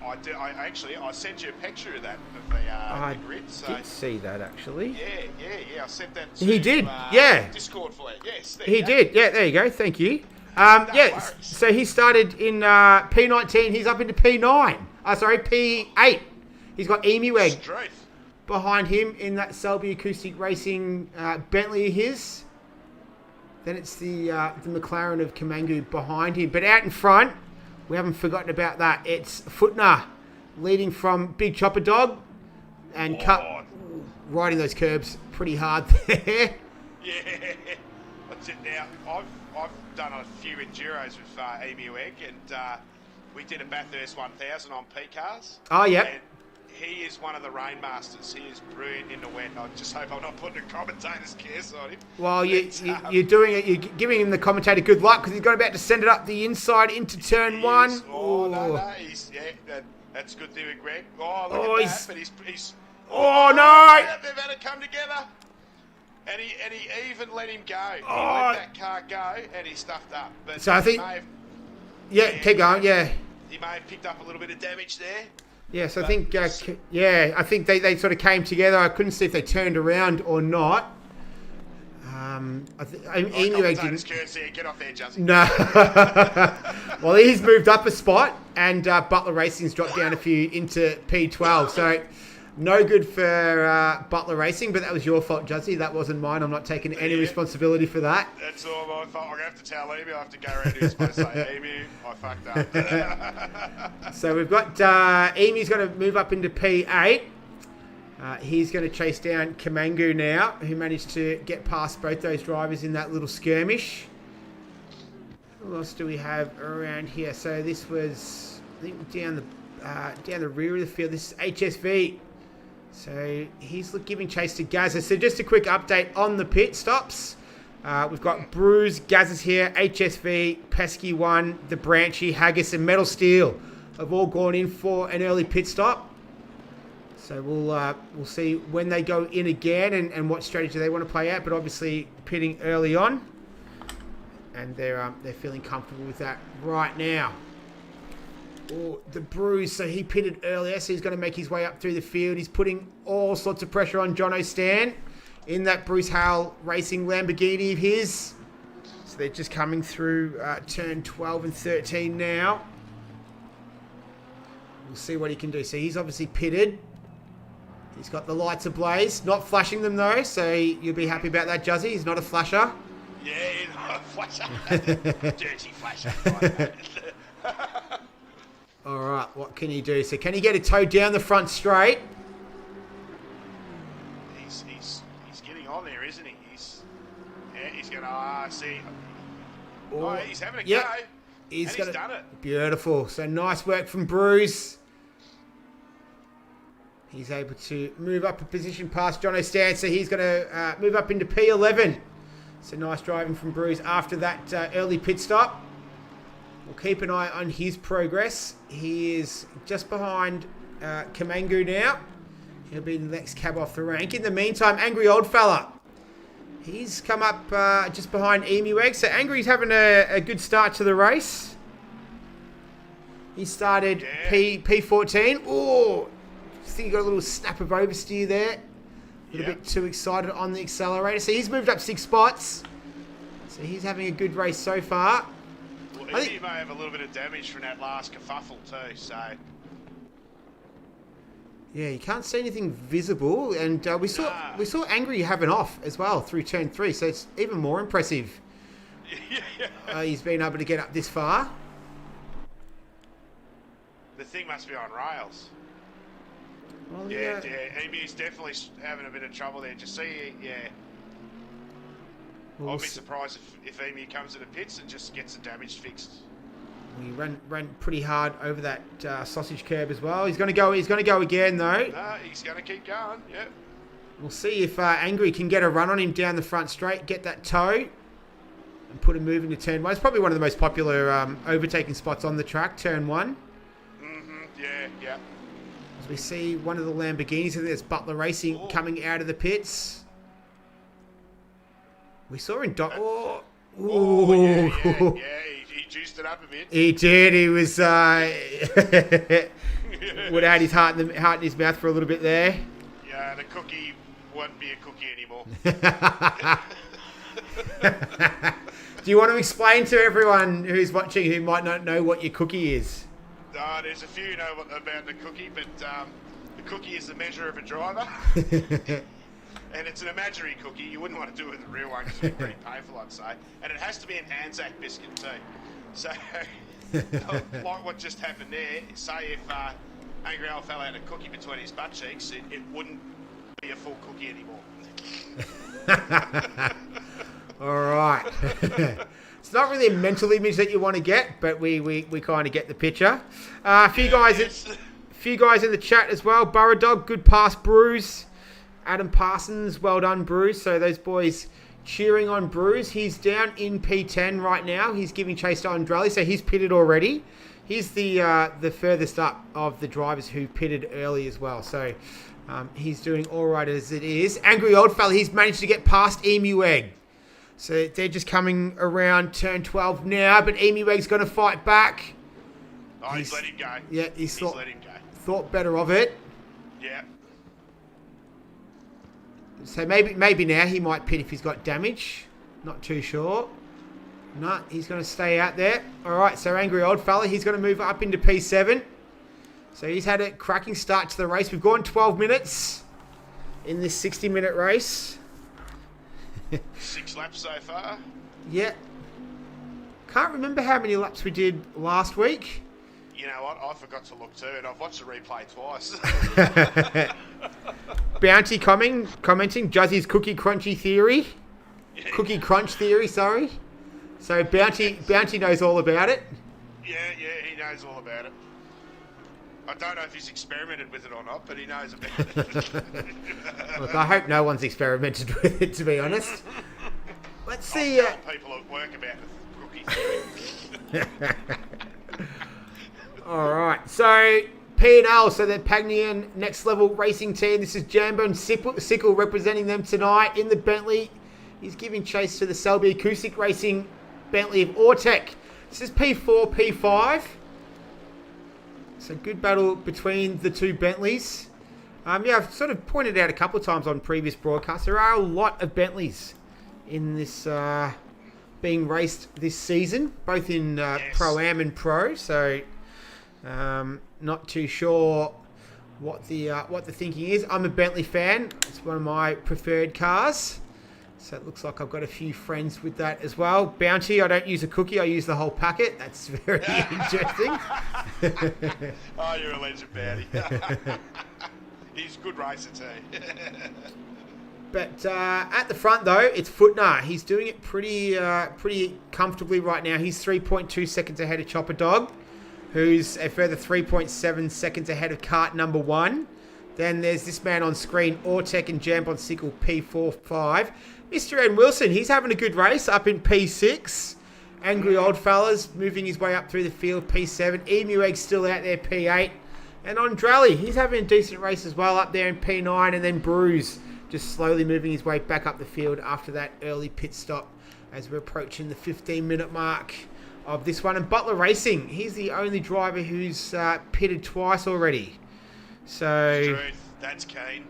I sent you a picture of that, of I the grid. So. did see that, actually. Yeah. I sent that to He did, yeah. Discord for you. Yes, there He you go. did. Yeah, there you go. Thank you. worries. So he started in P19. He's up into P9. P8. He's got Emu Egg Struth. behind him in that Selby Acoustic Racing Bentley of his. Then it's the McLaren of Kamangu behind him. But out in front, we haven't forgotten about that. It's Footner leading from Big Chopper Dog and Cup riding those curbs pretty hard there. Yeah, that's it. Now I've done a few enduros with Emu Egg, and we did a Bathurst 1000 on P cars. Oh, yep. And he is one of the rain masters. He is brilliant in the wet. I just hope I'm not putting a commentator's curse on him. Well, you're doing it. You're giving him the commentator good luck because he's got about to send it up the inside into turn one. No. That's a good thing with Greg. Look at that. But he's. Oh no! They've had to come together. And he even let him go. He Oh. let that car go, and he stuffed up. But So I think. Keep going. Yeah. He may have picked up a little bit of damage there. Yes, I think. I think they sort of came together. I couldn't see if they turned around or not. Emu Egg didn't. Get off there, Justin. No. Well, he's moved up a spot, and Butler Racing's dropped down a few into P12. So no good for Butler Racing, but that was your fault, Juzzy. That wasn't mine. I'm not taking any responsibility for that. That's all my fault. I'm going to have to tell Emu. I have to go around to his place and say, Emu, I fucked up. So we've got Emu's going to move up into P8. He's going to chase down Kamangu now, who managed to get past both those drivers in that little skirmish. Who else do we have around here? So this was, I think, down the rear of the field. This is HSV. So he's giving chase to Gazza. So just a quick update on the pit stops. We've got ROOZ, Gazza's here, HSV, Pesky 1, The Branchy, Haggis, and Metal Steel have all gone in for an early pit stop. So we'll see when they go in again and what strategy they want to play out. But obviously pitting early on, and they're feeling comfortable with that right now. Oh, the Bruise. So he pitted earlier, so he's going to make his way up through the field. He's putting all sorts of pressure on Jono Stan in that Bruce Hale Racing Lamborghini of his. So they're just coming through turn 12 and 13 now. We'll see what he can do. So he's obviously pitted. He's got the lights ablaze. Not flashing them, though, so you'll be happy about that, Juzzy. He's not a flasher. Yeah, he's not a flasher. Dirty flasher. All right, what can he do? So can he get a toe down the front straight? He's getting on there, isn't he? He's going to see. Oh, he's having a go. He's done it. Beautiful. So nice work from Bruce. He's able to move up a position past Jono Stan, so he's going to move up into P11. So nice driving from Bruce after that early pit stop. We'll keep an eye on his progress. He is just behind Kamangu now. He'll be the next cab off the rank. In the meantime, Angry Old Fella. He's come up just behind Emu Egg. So Angry's having a good start to the race. He started P14. Oh, I think he got a little snap of oversteer there. A little bit too excited on the accelerator. So he's moved up 6 spots. So he's having a good race so far. Well, I think he may have a little bit of damage from that last kerfuffle too, so... Yeah, you can't see anything visible. And we saw Angry have an off as well through turn 3. So it's even more impressive. He's been able to get up this far. The thing must be on rails. Well, yeah, Emu's definitely having a bit of trouble there. Just see, Well, I'll be surprised if Emu comes to the pits and just gets the damage fixed. He ran pretty hard over that sausage curb as well. He's going to go. He's going to go again though. No, he's going to keep going. Yep. We'll see if Angry can get a run on him down the front straight, get that toe, and put him moving to turn 1. It's probably one of the most popular overtaking spots on the track, turn 1. Yeah. We see one of the Lamborghinis, and there's Butler Racing coming out of the pits. We saw in Yeah, he juiced it up a bit. He did. He was would have had his heart in his mouth for a little bit there. Yeah, the cookie won't be a cookie anymore. Do you want to explain to everyone who's watching who might not know what your cookie is? There's a few who know about the cookie, but the cookie is the measure of a driver. And it's an imaginary cookie. You wouldn't want to do it with a real one because it'd be pretty painful, I'd say. And it has to be an Anzac biscuit too. So, like what just happened there, say if Angry Old Fella had a cookie between his butt cheeks, it wouldn't be a full cookie anymore. All right. It's not really a mental image that you want to get, but we kind of get the picture. A few guys in the chat as well. Burrow Dog, good pass, Bruce. Adam Parsons, well done, Bruce. So those boys cheering on Bruce. He's down in P10 right now. He's giving chase to Andrali, so he's pitted already. He's the furthest up of the drivers who pitted early as well. So he's doing all right as it is. Angry Old Fella, he's managed to get past Emu Egg. So they're just coming around turn 12 now, but Emu Egg's going to fight back. Oh, he's let him go. Yeah, he's let him go. Thought better of it. Yeah. So maybe now he might pit if he's got damage. Not too sure. No, he's going to stay out there. All right, so Angry Old Fella, he's going to move up into P7. So he's had a cracking start to the race. We've gone 12 minutes in this 60-minute race. 6 laps so far. Yeah. Can't remember how many laps we did last week. You know what? I forgot to look too, and I've watched the replay twice. Bounty commenting Juzzy's cookie crunchy theory. Yeah. Cookie crunch theory, sorry. So Bounty knows all about it. Yeah, he knows all about it. I don't know if he's experimented with it or not, but he knows about it. Look, I hope no one's experimented with it, to be honest. Let's see. I'll tell people at work about the cookie theory. All right, so P&L, so the Pagnian Next Level Racing Team. This is Jambo and Sickle representing them tonight in the Bentley. He's giving chase to the Selby Acoustic Racing Bentley of Ortec. This is P4, P5. So good battle between the two Bentleys. Yeah, I've sort of pointed out a couple of times on previous broadcasts, there are a lot of Bentleys in this being raced this season, both in Yes. Pro-Am and Pro. So not too sure what the thinking is. I'm a Bentley fan. It's one of my preferred cars. So it looks like I've got a few friends with that as well. Bounty, I don't use a cookie, I use the whole packet. That's very interesting. Oh, you're a legend, Bounty. He's a good racer too. But at the front, though, it's Footner. He's doing it pretty comfortably right now. He's 3.2 seconds ahead of Chopper Dog, who's a further 3.7 seconds ahead of cart number 1. Then there's this man on screen, Ortec and Jambon Sickle, P4-5. Mr. Ed Wilson, he's having a good race up in P6. Angry Old Fellas moving his way up through the field, P7. Emu Egg still out there, P8. And Andrali, he's having a decent race as well up there in P9. And then Bruce just slowly moving his way back up the field after that early pit stop as we're approaching the 15-minute mark of this one. And Butler Racing, he's the only driver who's pitted twice already. So Truth, that's keen.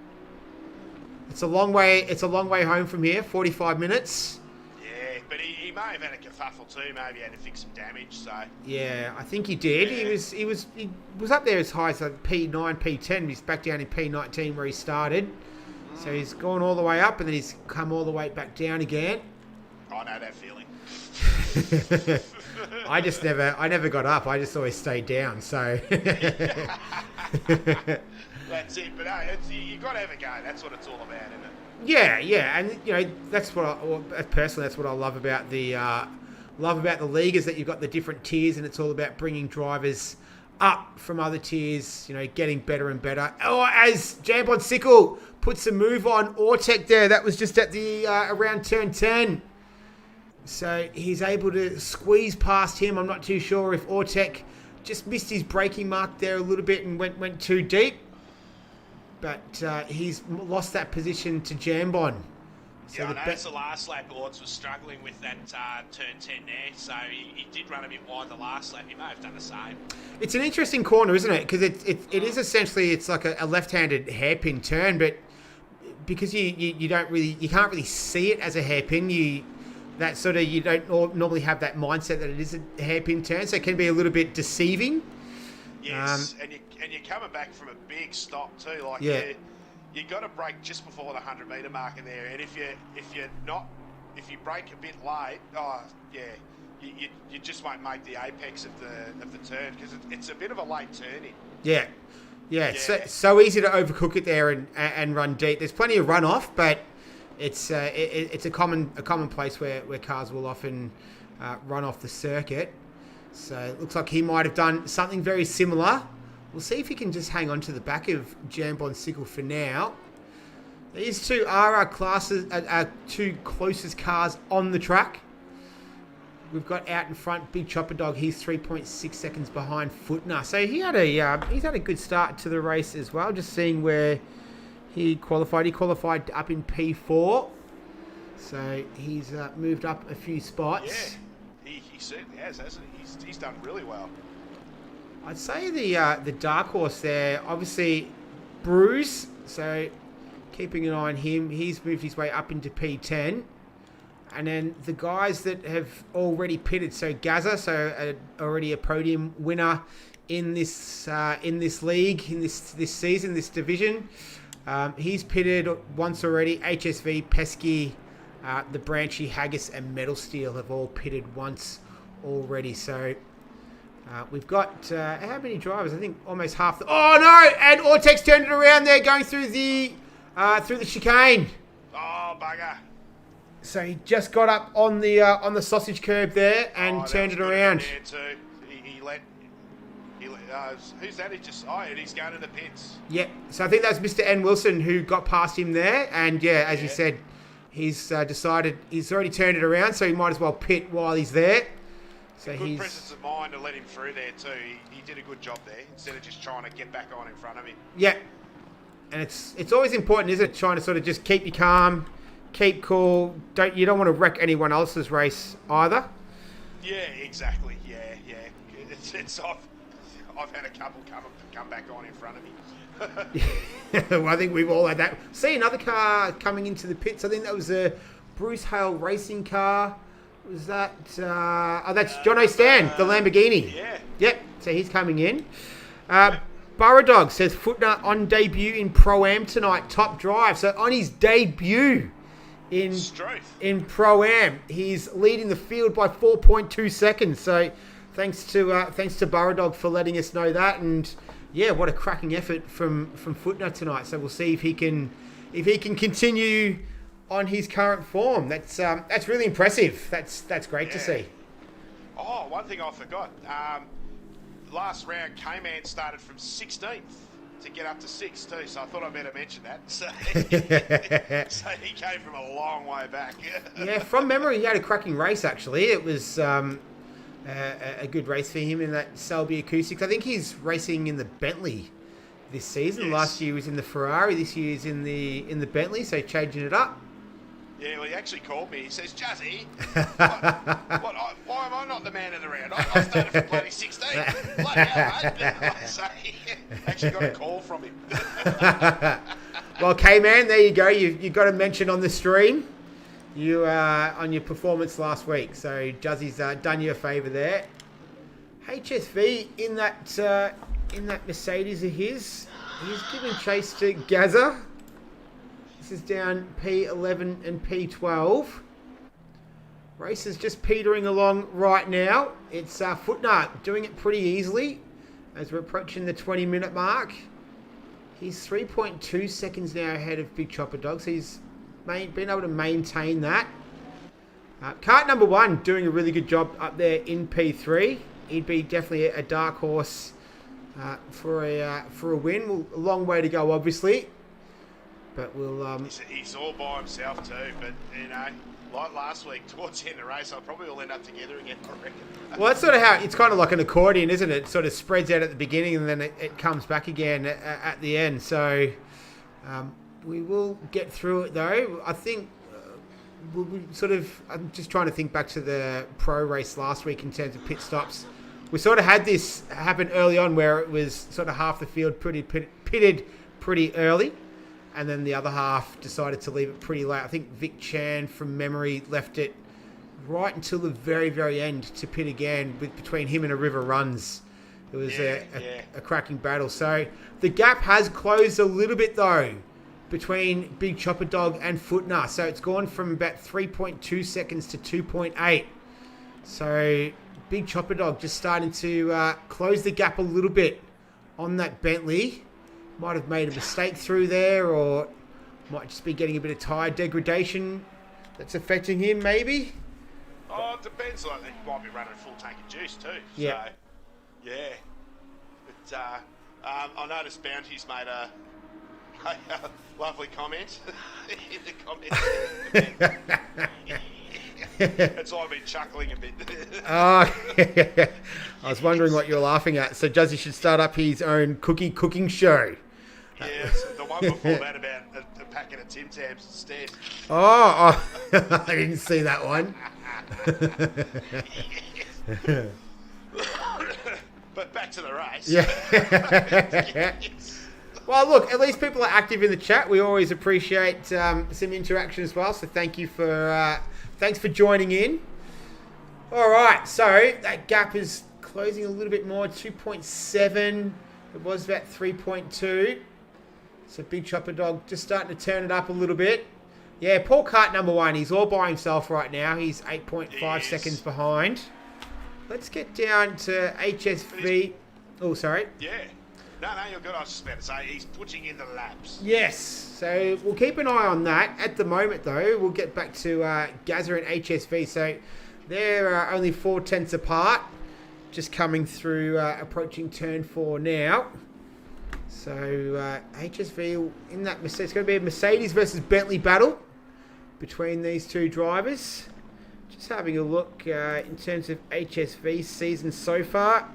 it's a long way home from here, 45 minutes. Yeah, but he may have had a kerfuffle too. Maybe he had to fix some damage. So Yeah, I think he did. Yeah. He was up there as high as like P9, P10. He's back down in P19 where he started. So he's gone all the way up and then he's come all the way back down again. I know that feeling. I never got up. I just always stayed down. So That's it. But you got to have a go. That's what it's all about, isn't it? yeah, and that's what personally that's what I love about the league is that you've got the different tiers and it's all about bringing drivers up from other tiers, getting better and better. Or as Jambon Sickle puts a move on Ortec there, that was just at the around turn 10. So he's able to squeeze past him. I'm not too sure if Ortec just missed his braking mark there a little bit and went too deep. but he's lost that position to Jambon. So I noticed the last lap, Orts was struggling with that turn 10 there, so he did run a bit wide the last lap. He may have done the same. It's an interesting corner, isn't it? Because it is essentially, it's like a left-handed hairpin turn, but because you can't really see it as a hairpin, you don't normally have that mindset that it is a hairpin turn, so it can be a little bit deceiving. Yes, and you're coming back from a big stop too. Like you got to brake just before the 100-metre marker there, and if you brake a bit late, you just won't make the apex of the turn because it's a bit of a late turn in. Yeah. So easy to overcook it there and run deep. There's plenty of runoff, but it's a common place where cars will often run off the circuit. So it looks like he might have done something very similar. We'll see if he can just hang on to the back of Jambon Sickle for now. These two are our two closest cars on the track. We've got out in front Big Chopper Dog. He's 3.6 seconds behind Footner. So he's had a good start to the race as well. Just seeing where he qualified. He qualified up in P4. So he's moved up a few spots. Yeah, he certainly has, hasn't he? He's done really well. I'd say the dark horse there, obviously ROOZ. So keeping an eye on him. He's moved his way up into P10. And then the guys that have already pitted, so Gaza, already a podium winner in this league, in this season, this division. He's pitted once already. HSV, Pesky, the Branchy, Haggis, and Metal Steel have all pitted once already. So we've got how many drivers? I think almost half. Oh no! And Ortex turned it around there, going through the chicane. Oh bugger! So he just got up on the sausage curb there and turned it around. There too. He let who's that? And he's going to the pits. Yeah. So I think that's Mr. N. Wilson who got past him there, and as you said, he's decided he's already turned it around, so he might as well pit while he's there. So good presence of mind to let him through there too. He did a good job there instead of just trying to get back on in front of him. Yeah. And it's always important, isn't it, trying to sort of just keep you calm. Keep cool. You don't want to wreck anyone else's race either. Yeah, exactly. Yeah. I've had a couple come back on in front of me. Well, I think we've all had that. See another car coming into the pits. I think that was a Bruce Hale racing car. Was that? That's John O'Stan, the Lamborghini. Yeah. Yep. So he's coming in. Burrow Dog says Footner on debut in Pro-Am tonight. Top drive. So on his debut in Pro-Am, he's leading the field by 4.2 seconds. So thanks to Burrow Dog for letting us know that. And what a cracking effort from Footner tonight. So we'll see if he can continue on his current form. That's really impressive. That's great to see. Oh, one thing I forgot. Last round, K-Man started from 16th to get up to 6th too, so I thought I better mention that. So he came from a long way back. From memory, he had a cracking race actually. It was a good race for him in that Selby Acoustics. I think he's racing in the Bentley this season. Yes. Last year he was in the Ferrari. This year he's in the Bentley, so changing it up. Yeah, well, he actually called me. He says, Jazzy, why am I not the man of the round? I started from bloody 16. Bloody hell, mate. So he actually got a call from him. Well, K-Man, there you go. You got to mention on the stream you on your performance last week. So Jazzy's done you a favour there. HSV in that Mercedes of his, he's giving chase to Gaza. This is down P11 and P12. Race is just petering along right now. It's Footner doing it pretty easily as we're approaching the 20-minute mark. He's 3.2 seconds now ahead of Big Chopper Dog, so he's been able to maintain that. Kart number 1 doing a really good job up there in P3. He'd be definitely a dark horse for a win. A long way to go, obviously. But we'll. He's all by himself too. But like last week, towards the end of the race, I probably will end up together again. I reckon. Well, that's sort of how it's kind of like an accordion, isn't it? It sort of spreads out at the beginning and then it comes back again at the end. So We will get through it though. I think I'm just trying to think back to the pro race last week in terms of pit stops. We sort of had this happen early on where it was sort of half the field pitted pretty early, and then the other half decided to leave it pretty late. I think Vic Chan, from memory, left it right until the very, very end to pit again between him and a River Runs. It was a cracking battle. So the gap has closed a little bit though between Big Chopper Dog and Footner. So it's gone from about 3.2 seconds to 2.8. So Big Chopper Dog just starting to close the gap a little bit on that Bentley. Might have made a mistake through there, or might just be getting a bit of tyre degradation that's affecting him maybe. Oh, it depends. Like, he might be running a full tank of juice too. Yeah. So, yeah. But I noticed Bounty's made a lovely comment in the comments. That's why I've been chuckling a bit. I was wondering what you were laughing at. So Juzzy should start up his own cooking show. Yeah, the one before that about a packet of Tim Tams instead. Oh, I didn't see that one. But back to the race. Yeah. Well, look, at least people are active in the chat. We always appreciate some interaction as well. So thanks for joining in. All right, so that gap is closing a little bit more, 2.7. It was about 3.2. So Big Chopper Dog just starting to turn it up a little bit. Yeah, Paul Cart number 1. He's all by himself right now. He's 8.5 seconds behind. Let's get down to HSV. Oh, sorry. Yeah. No, you're good. I was just about to say, he's putting in the laps. Yes. So we'll keep an eye on that. At the moment, though, we'll get back to Gazza and HSV. So they're only 0.4 apart. Just coming through, approaching turn 4 now. So HSV in that Mercedes. It's going to be a Mercedes versus Bentley battle between these two drivers. Just having a look in terms of HSV's season so far.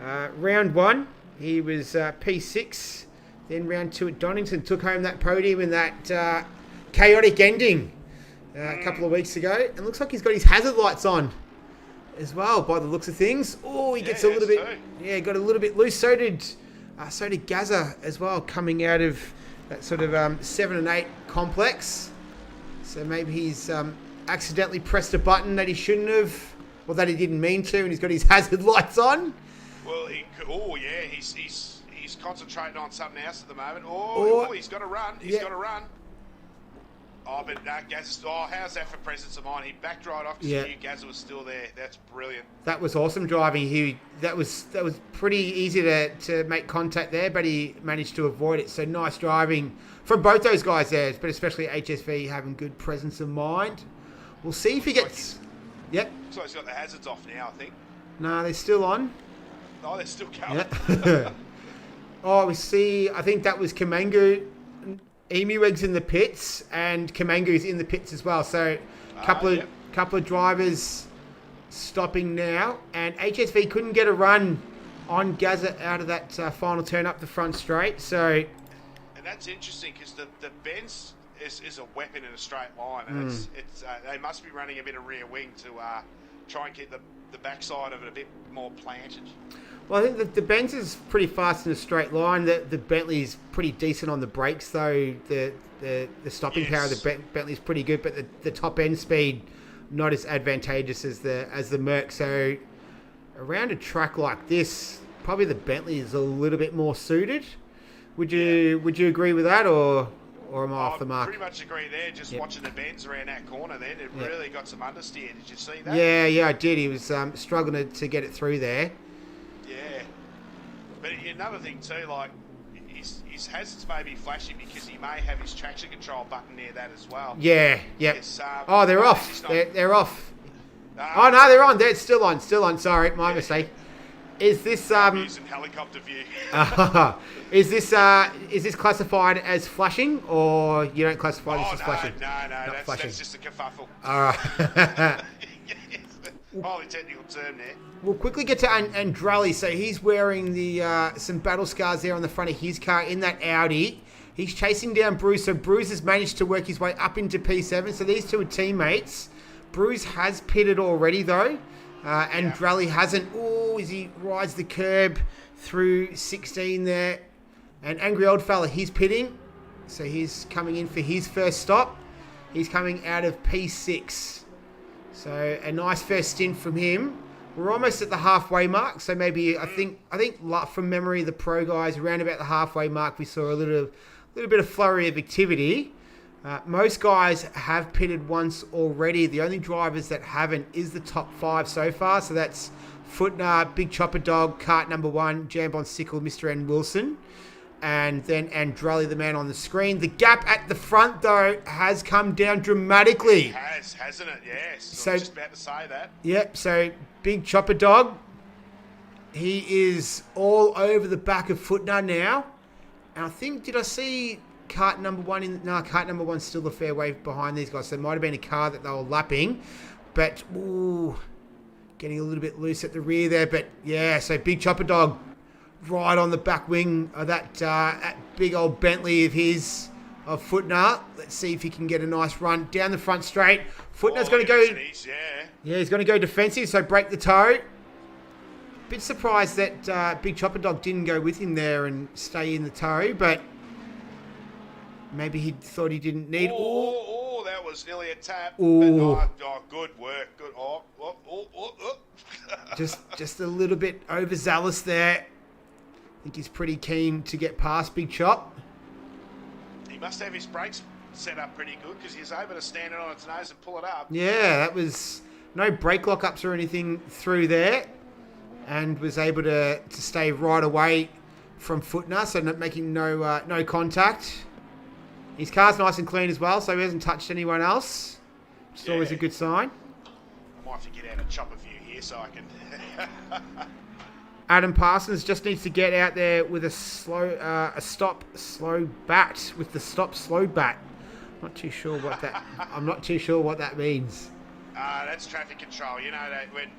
Round 1, he was P6. Then round 2 at Donington, took home that podium in that chaotic ending a couple of weeks ago. And looks like he's got his hazard lights on as well, by the looks of things. Oh, he gets a little bit, got a little bit loose. So did Gazza as well, coming out of that sort of 7 and 8 complex. So maybe he's accidentally pressed a button that he shouldn't have, or that he didn't mean to, and he's got his hazard lights on. Well, he's concentrating on something else at the moment. He's got to run. He's got to run. Oh, but Gazza. Oh, how's that for presence of mind? He backed right off because he knew Gazza was still there. That's brilliant. That was awesome driving. That was pretty easy to make contact there, but he managed to avoid it. So nice driving from both those guys there, but especially HSV having good presence of mind. We'll see if he gets. Yep. So he's got the hazards off now, I think. No, they're still on. Oh, they're still going. Yep. Oh, we see. I think that was Kamangu. Emu Egg's in the pits, and Kamangu's in the pits as well. So, couple of drivers stopping now, and HSV couldn't get a run on Gazza out of that final turn up the front straight. So, and that's interesting because the bends is a weapon in a straight line, and they must be running a bit of rear wing to try and get the backside of it a bit more planted. Well, I think that the Benz is pretty fast in a straight line. The Bentley's pretty decent on the brakes, though. The stopping power of the Bentley's pretty good, but the top end speed not as advantageous as the Merc. So around a track like this, probably the Bentley is a little bit more suited. Would you agree with that, or am I off the mark? I pretty much agree there. Just watching the Benz around that corner, then it really got some understeer. Did you see that? Yeah, I did. He was struggling to get it through there. Yeah, but another thing too, like his hazards may be flashing because he may have his traction control button near that as well. Yeah. They're off. They're off. Oh no, they're on. They're still on. Sorry, my mistake. Is this using helicopter view? Is this classified as flashing, or you don't classify this as flashing? No, that's just a kerfuffle. All right. Highly technical term there. We'll quickly get to Andrali. So he's wearing the some battle scars there on the front of his car in that Audi. He's chasing down Bruce, so Bruce has managed to work his way up into P7. So these two are teammates. Bruce has pitted already, though. And Drally hasn't. Oh, as he rides the curb through 16 there. And Angry Old Fella, he's pitting. So he's coming in for his first stop. He's coming out of P6. So a nice first stint from him. We're almost at the halfway mark. So maybe, I think from memory, the pro guys, around about the halfway mark, we saw a little bit of flurry of activity. Most guys have pitted once already. The only drivers that haven't is the top 5 so far. So that's Footner, Big Chopper Dog, Kart number 1, Jambon Sickle, Mr. N. Wilson. And then Andrali, the man on the screen. The gap at the front, though, has come down dramatically. It has, hasn't it? Yes. So, I was just about to say that. Yep, so Big Chopper Dog, he is all over the back of Footner now. And I think, did I see cart number 1 No, cart number 1's still the fair way behind these guys. So there might have been a car that they were lapping. But, getting a little bit loose at the rear there. But, yeah, so Big Chopper Dog right on the back wing of that big old Bentley of his, of Footner. Let's see if he can get a nice run down the front straight. Footner's going to go... Yeah, he's going to go defensive, so break the toe. Bit surprised that Big Chopper Dog didn't go with him there and stay in the toe, but maybe he thought he didn't need... Oh, that was nearly a tap. Ooh. Good work. Good. Just a little bit overzealous there. I think he's pretty keen to get past Big Chop. He must have his brakes set up pretty good because he's able to stand it on its nose and pull it up. Yeah, that was no brake lockups or anything through there, and was able to stay right away from Footner, so not making no contact. His car's nice and clean as well, so he hasn't touched anyone else, which is always a good sign. I might have to get out a chopper view here so I can... Adam Parsons just needs to get out there with a stop slow bat with the stop slow bat. I'm not too sure what that means. That's traffic control. You know that when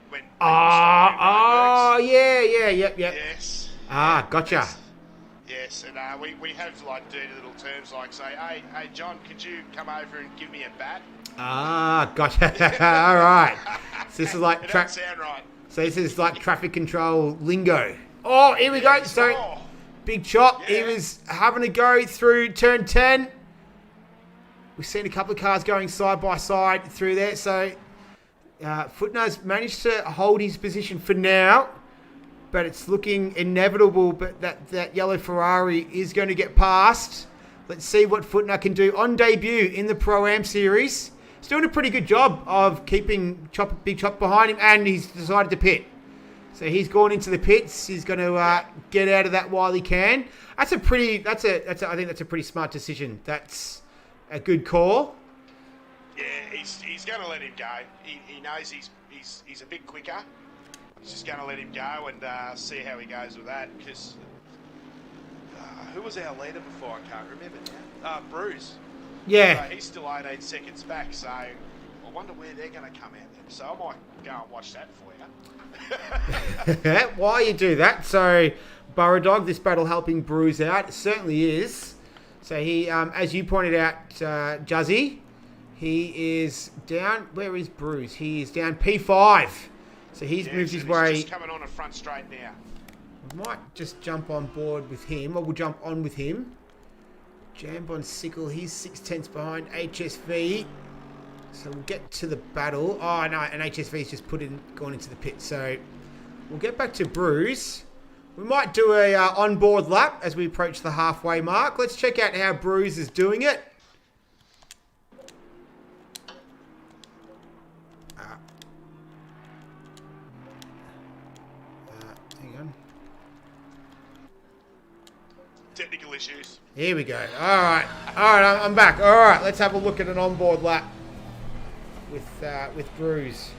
yep. Yes. Gotcha. Yes, and we have like dirty little terms like say, hey John, could you come over and give me a bat? Gotcha. All right. So this is like it don't sound right. So this is like traffic control lingo. Oh, here we go. So Big Chop, he was having a go through turn 10. We've seen a couple of cars going side by side through there. So Footner's managed to hold his position for now, but it's looking inevitable. But that yellow Ferrari is going to get past. Let's see what Footner can do on debut in the Pro-Am Series. He's doing a pretty good job of keeping Big Chop behind him, and he's decided to pit. So he's gone into the pits. He's going to get out of that while he can. I think that's a pretty smart decision. That's a good call. Yeah, he's going to let him go. He knows he's a bit quicker. He's just going to let him go and see how he goes with that. Because who was our leader before? I can't remember now. Bruce. Yeah. He's still 18 seconds back, so I wonder where they're going to come out then. So I might go and watch that for you. While you do that, so Burrow Dog, this battle helping Bruce out. It certainly is. So he, as you pointed out, Juzzy, he is down. Where is Bruce? He is down P5. So he's moved his way. He's just coming on a front straight now. We might just jump on board with him, or we'll jump on with him. Jambon Sickle, he's 6/10 behind HSV. So we'll get to the battle. Oh, no, and HSV's just gone into the pit. So we'll get back to Bruce. We might do a on-board lap as we approach the halfway mark. Let's check out how Bruce is doing it. Hang on. Technical issues. Here we go. All right, I'm back. All right, let's have a look at an on-board lap with Bruce.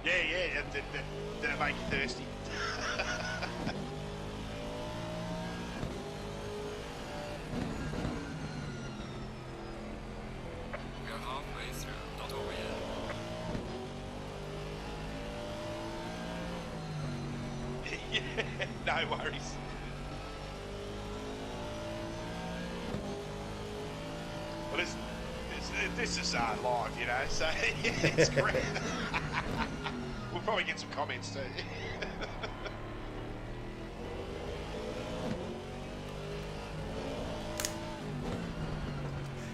Yeah. Did it make you thirsty? Yeah, no worries. Well, this is live, you know, so it's great. We'll probably get some comments too.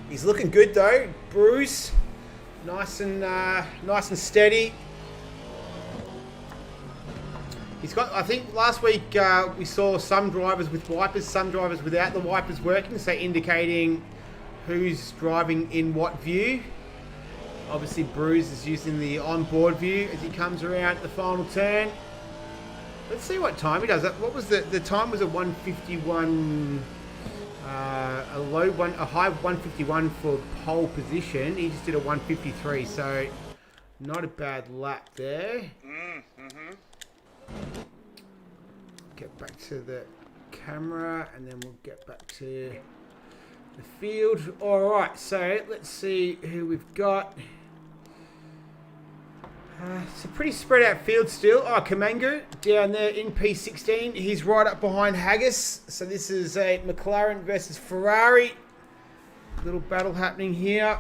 He's looking good though, Bruce. Nice and steady. He's got. I think last week we saw some drivers with wipers, some drivers without the wipers working, so indicating who's driving in what view. Obviously, Bruce is using the onboard view as he comes around the final turn. Let's see what time he does. What was the time? Was a 151. A high 151 for pole position. He just did a 153, so not a bad lap there. Get back to the camera, and then we'll get back to the field. All right, so let's see who we've got. It's a pretty spread out field still. Oh, Kamangu down there in P16. He's right up behind Haggis. So this is a McLaren versus Ferrari. Little battle happening here.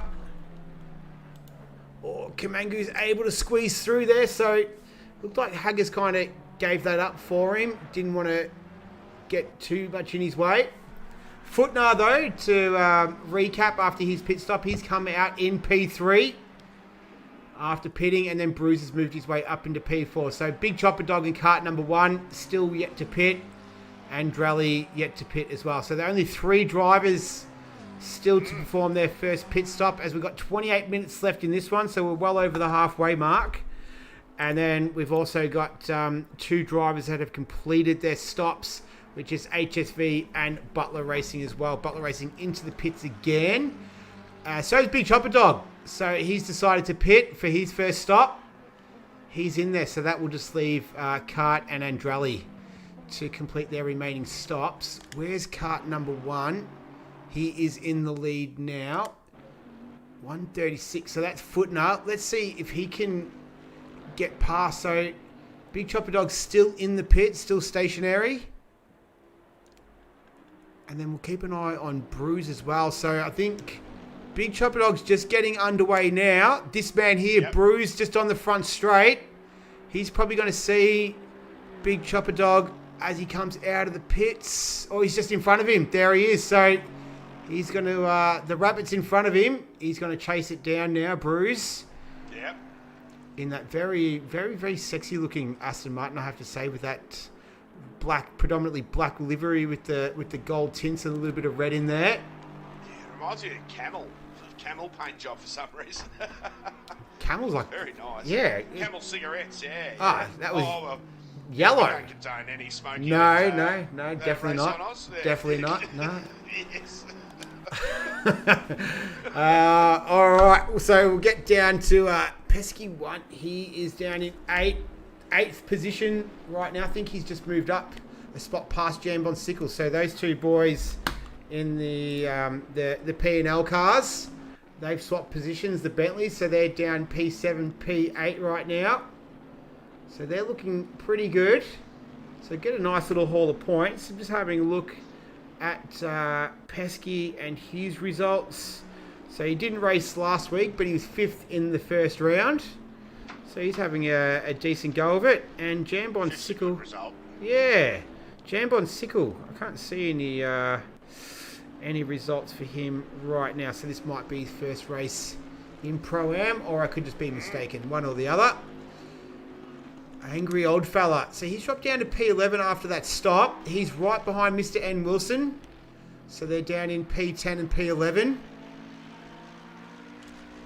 Oh, Kamangu's able to squeeze through there. So looked like Haggis kind of gave that up for him. Didn't want to get too much in his way. Footnar though, to recap after his pit stop, he's come out in P3. After pitting, and then Bruce has moved his way up into P4. So Big Chopper Dog in kart number 1 still yet to pit, and Drally yet to pit as well. So there are only 3 drivers still to perform their first pit stop, as we've got 28 minutes left in this one, so we're well over the halfway mark. And then we've also got 2 drivers that have completed their stops, which is HSV and Butler Racing as well. Butler Racing into the pits again. So is Big Chopper Dog. So he's decided to pit for his first stop. He's in there, so that will just leave Kart and Andrali to complete their remaining stops. Where's Kart number 1? He is in the lead now. 136, so that's Footner. Let's see if he can get past. So Big Chopper Dog's still in the pit, still stationary. And then we'll keep an eye on Bruce as well. So I think Big Chopper Dog's just getting underway now. This man here, yep. Bruce, just on the front straight. He's probably going to see Big Chopper Dog as he comes out of the pits. Oh, he's just in front of him. There he is. So he's going to, the rabbit's in front of him. He's going to chase it down now, Bruce. Yep. In that very, very, very sexy looking Aston Martin, I have to say, with that black, predominantly black livery with the gold tints and a little bit of red in there. Yeah, it reminds me of camel paint job for some reason. Camel's like very nice. Yeah. Camel cigarettes, yeah. Ah, that was well, yellow. Don't contain any smoking. No, definitely not. Yeah. Definitely not. No. Yes. All right. So we'll get down to Pesky 1. He is down in 8th position right now. I think he's just moved up a spot past Jambon Sickles. So those 2 boys in the P&L cars, they've swapped positions, the Bentleys, so they're down P7, P8 right now. So they're looking pretty good. So get a nice little haul of points. I'm just having a look at Pesky and his results. So he didn't race last week, but he was 5th in the first round. So he's having a decent go of it. And Jambon Sickle. Yeah. Jambon Sickle. I can't see any results for him right now. So this might be his first race in Pro-Am, or I could just be mistaken. One or the other. Angry old fella. So he's dropped down to P11 after that stop. He's right behind Mr. N. Wilson. So they're down in P10 and P11.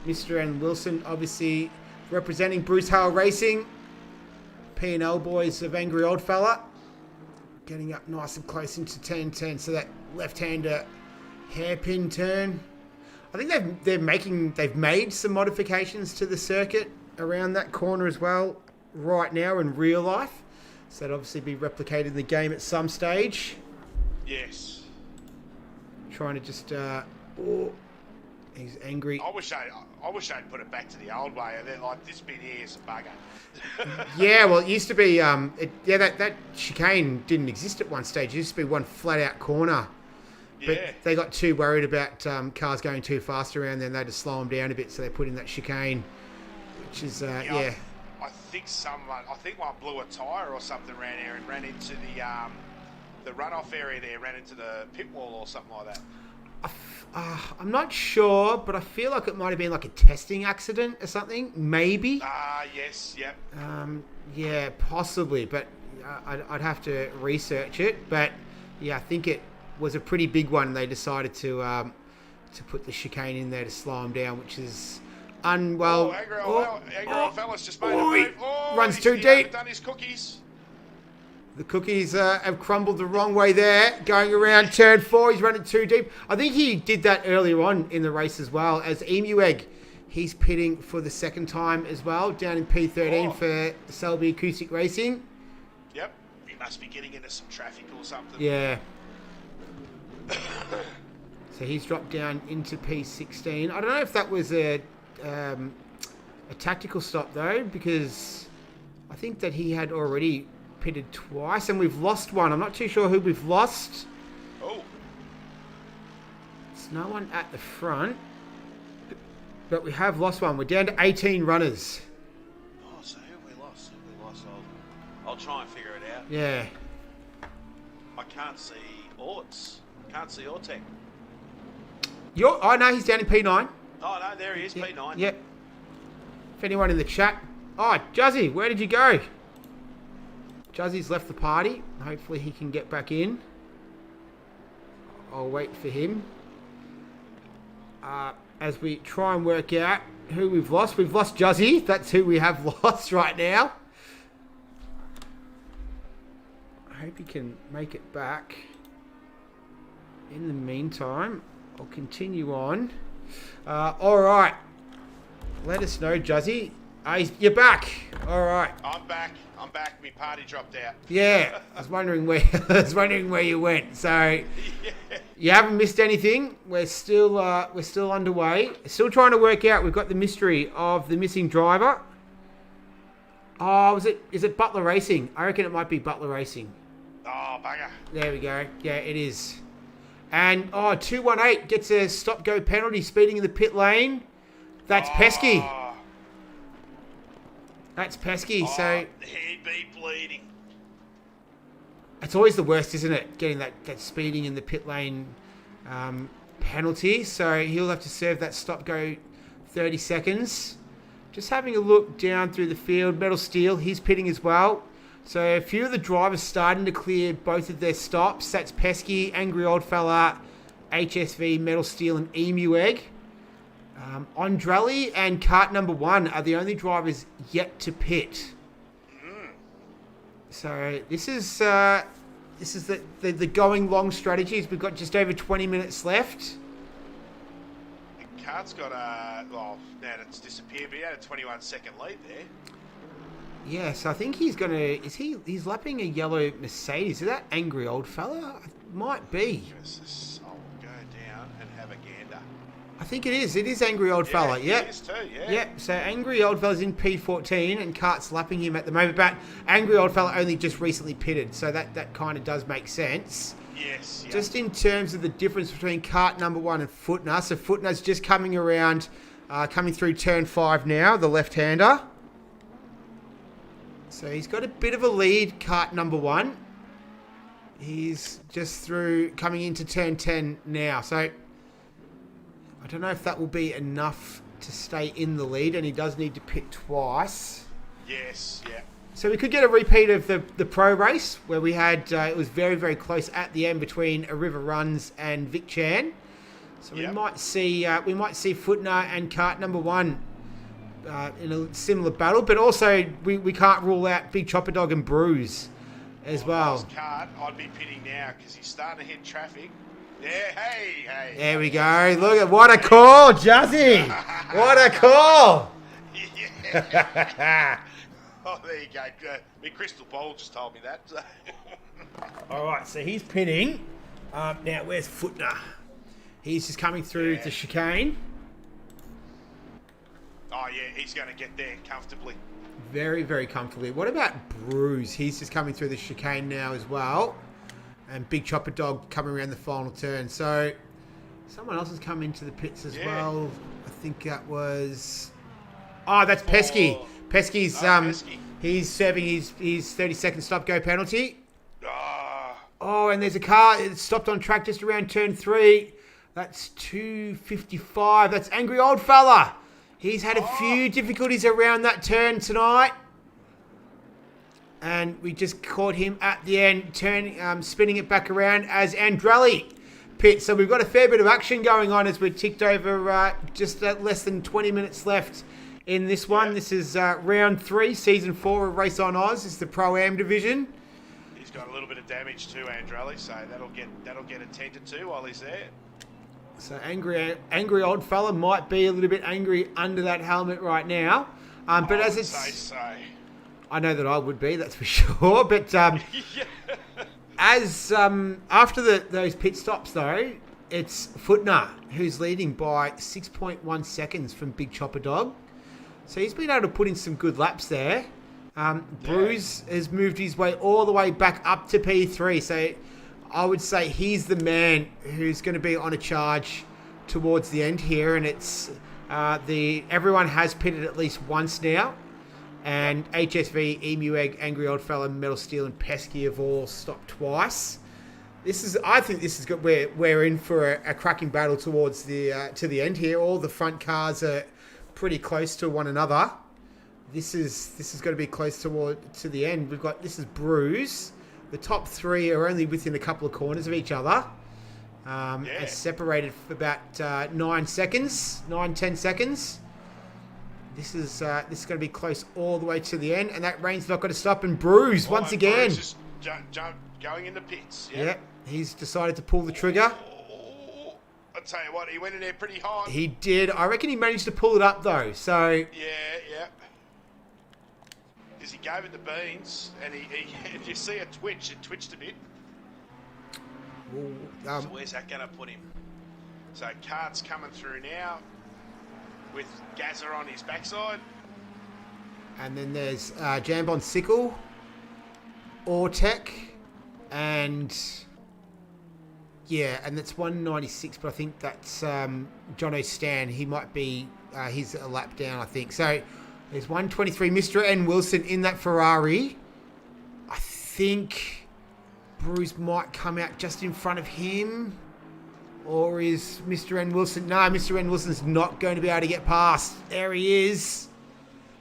Mr. N. Wilson obviously representing Bruce Hale Racing. P&L boys of Angry Old Fella. Getting up nice and close into turn 10. So that left-hander hairpin turn. I think they've made some modifications to the circuit around that corner as well right now in real life. So that'll obviously be replicated in the game at some stage. Yes. Trying to just He's angry. I wish they'd put it back to the old way. They're like, this bit here is a bugger. Yeah, well, it used to be. That chicane didn't exist at one stage. It used to be one flat out corner. But Yeah. they got too worried about cars going too fast around there, and they had to slow them down a bit, so they put in that chicane, which is yeah. I think one blew a tyre or something around here and ran into the runoff area there, ran into the pit wall or something like that. I'm not sure, but I feel like it might have been like a testing accident or something. Maybe. Yes, yep. Yeah, possibly, but I'd have to research it. But yeah, I think it was a pretty big one. They decided to put the chicane in there to slow them down, which is angry old fella's just made a move. Runs too deep. Done his cookies. The cookies have crumbled the wrong way there. Going around turn 4, he's running too deep. I think he did that earlier on in the race as well. As Emu Egg, he's pitting for the second time as well, down in P13 for Selby Acoustic Racing. Yep, he must be getting into some traffic or something. Yeah. So he's dropped down into P16. I don't know if that was a tactical stop though, because I think that he had already pitted twice, and we've lost one. I'm not too sure who we've lost. Oh. There's no one at the front, but we have lost one. We're down to 18 runners. Oh, so who we lost? I'll try and figure it out. Yeah. I can't see Orts. Can't see Ortec. Oh no, he's down in P9. Oh no, there he is, Yep. P9. Yep. If anyone in the chat. Oh, Juzzy, where did you go? Juzzy's left the party. Hopefully he can get back in. I'll wait for him. As we try and work out who we've lost. We've lost Juzzy. That's who we have lost right now. I hope he can make it back. In the meantime, I'll continue on. All right. Let us know, Juzzy. You're back. All right. I'm back. My party dropped out. Yeah, I was wondering where you went. So you haven't missed anything. We're still underway. Still trying to work out. We've got the mystery of the missing driver. Oh, is it Butler Racing? I reckon it might be Butler Racing. Oh, bugger. There we go. Yeah, it is. And 218 gets a stop-go penalty, speeding in the pit lane. That's pesky. That's pesky. So he'd be bleeding. it's always the worst, isn't it? Getting that speeding in the pit lane penalty. So he'll have to serve that stop-go 30 seconds. Just having a look down through the field. Metal Steel, he's pitting as well. So a few of the drivers starting to clear both of their stops. That's Pesky, Angry Old Fella, HSV, Metal Steel, and Emu Egg. Andrelli and kart number 1 are the only drivers yet to pit. So this is the going long strategies. We've got just over 20 minutes left. The kart's got now it's disappeared, but he had a 21-second lead there. Yes, I think he's he's lapping a yellow Mercedes. Is that Angry Old Fella? Might be. I'll go down and have a gander. I think it is. It is Angry Old Fella. It Yep. is too, yeah. Yep. So Angry Old Fella's in P14 and kart's lapping him at the moment. But Angry Old Fella only just recently pitted, so that kind of does make sense. Yes. Yep. Just in terms of the difference between kart number 1 and Footner. So Footner's just coming around, coming through turn 5 now, the left-hander. So he's got a bit of a lead, kart number 1. He's just through, coming into turn 10 now. So I don't know if that will be enough to stay in the lead, and he does need to pit twice. Yes, yeah. So we could get a repeat of the pro race where we had, it was very, very close at the end between A River Runs and Vic Chan. So we might see Footner and kart number 1 in a similar battle, but also we can't rule out Big Chopper Dog and Bruise as well. If I was kart, I'd be pitting now because he's starting to hit traffic. Yeah, hey. There we go. Look at what a call, Juzzy. What a call. Yeah. Oh, there you go. My crystal ball just told me that. All right, so he's pitting. Now, where's Footner? He's just coming through the chicane. Oh, yeah, he's going to get there comfortably. Very, very comfortably. What about ROOZ? He's just coming through the chicane now as well. And Big Chopper Dog coming around the final turn. So, someone else has come into the pits as well. I think that was... Oh, that's Pesky. Pesky's... Pesky. He's serving his 30-second stop-go penalty. Oh. Oh, and there's a car. It stopped on track just around turn 3. That's 2:55. That's Angry Old Fella. He's had a few difficulties around that turn tonight. And we just caught him at the end, spinning it back around as Andrelli pits. So we've got a fair bit of action going on as we're ticked over just less than 20 minutes left in this one. This is round 3, season 4 of Race on Oz. It's the Pro-Am division. He's got a little bit of damage too, Andrelli, so that'll get attended to while he's there. So angry old fella might be a little bit angry under that helmet right now. But as it's... So. I know that I would be, that's for sure. But as after those pit stops, though, it's Footner who's leading by 6.1 seconds from Big Chopper Dog. So he's been able to put in some good laps there. ROOZ has moved his way all the way back up to P3. So I would say he's the man who's going to be on a charge towards the end here. And it's everyone has pitted at least once now. And HSV, Emu Egg, Angry Old Fella, Metal Steel, and Pesky have all stopped twice. I think this is good. We're in for a cracking battle towards to the end here. All the front cars are pretty close to one another. This is going to be close to the end. This is ROOZ. The top 3 are only within a couple of corners of each other. Are separated for about 10 seconds. This is going to be close all the way to the end, and that rain's not going to stop. And ROOZ once again, ROOZ is going in the pits. Yeah, he's decided to pull the trigger. I'll tell you what, he went in there pretty hard. He did. I reckon he managed to pull it up though. So yeah. Because he gave it the beans, and he if you see a twitch, it twitched a bit. So where's that going to put him? So Cart's coming through now with Gazza on his backside. And then there's Jambon Sickle, Ortec, and and that's 196, but I think that's Jono Stan. He might be, he's a lap down, I think. So there's 123, Mr. N. Wilson in that Ferrari. I think ROOZ might come out just in front of him. Or is Mr. N. Wilson... No, Mr. N. Wilson's not going to be able to get past. There he is.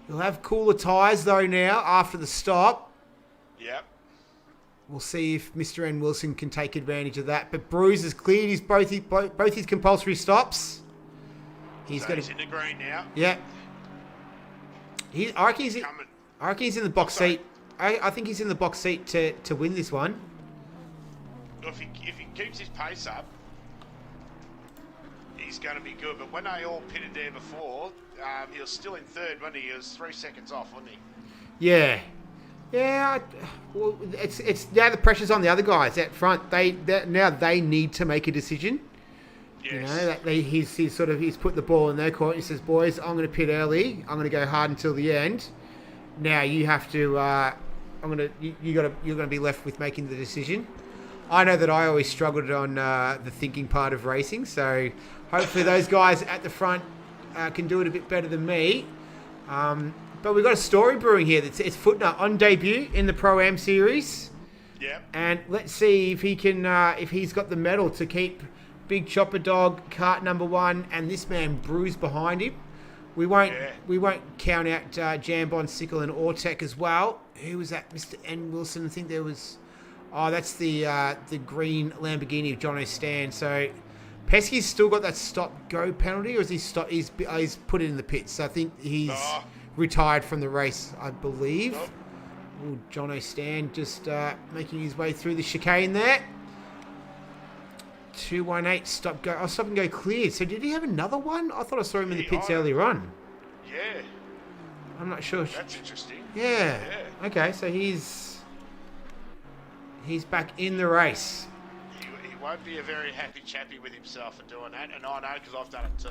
He'll have cooler tyres, though, now, after the stop. Yep. We'll see if Mr. N. Wilson can take advantage of that. But ROOZ has cleared both his compulsory stops. He's in the green now. Yeah. I reckon he's in the box seat. I think he's in the box seat to win this one. If he keeps his pace up, he's going to be good. But when they all pitted there before, he was still in third, wasn't he? He was 3 seconds off, wasn't he? Yeah. Yeah. Well, it's now the pressure's on the other guys out front. Now they need to make a decision. Yes. You know, that he's put the ball in their court. He says, "Boys, I'm going to pit early. I'm going to go hard until the end. Now you have to. You're going to be left with making the decision." I know that I always struggled on the thinking part of racing, so hopefully those guys at the front can do it a bit better than me. But we've got a story brewing here. It's Footner on debut in the Pro-Am series. Yeah. And let's see if he can, if he's got the medal to keep Big Chopper Dog, kart number 1, and this man ROOZ behind him. We won't count out Jambon, Sickle, and Ortec as well. Who was that? Mr. N. Wilson. I think there was. Oh, that's the green Lamborghini of Jono Stan. So Pesky's still got that stop-go penalty, or is he's put it in the pits? So I think he's retired from the race, I believe. Nope. Ooh, Jono Stan just making his way through the chicane there. 218 stop-go. Oh, stop and go cleared. So did he have another one? I thought I saw him in the pits earlier on. Yeah. I'm not sure. That's interesting. Yeah. Okay, so he's back in the race. He won't be a very happy chappy with himself for doing that, and I know because I've done it too.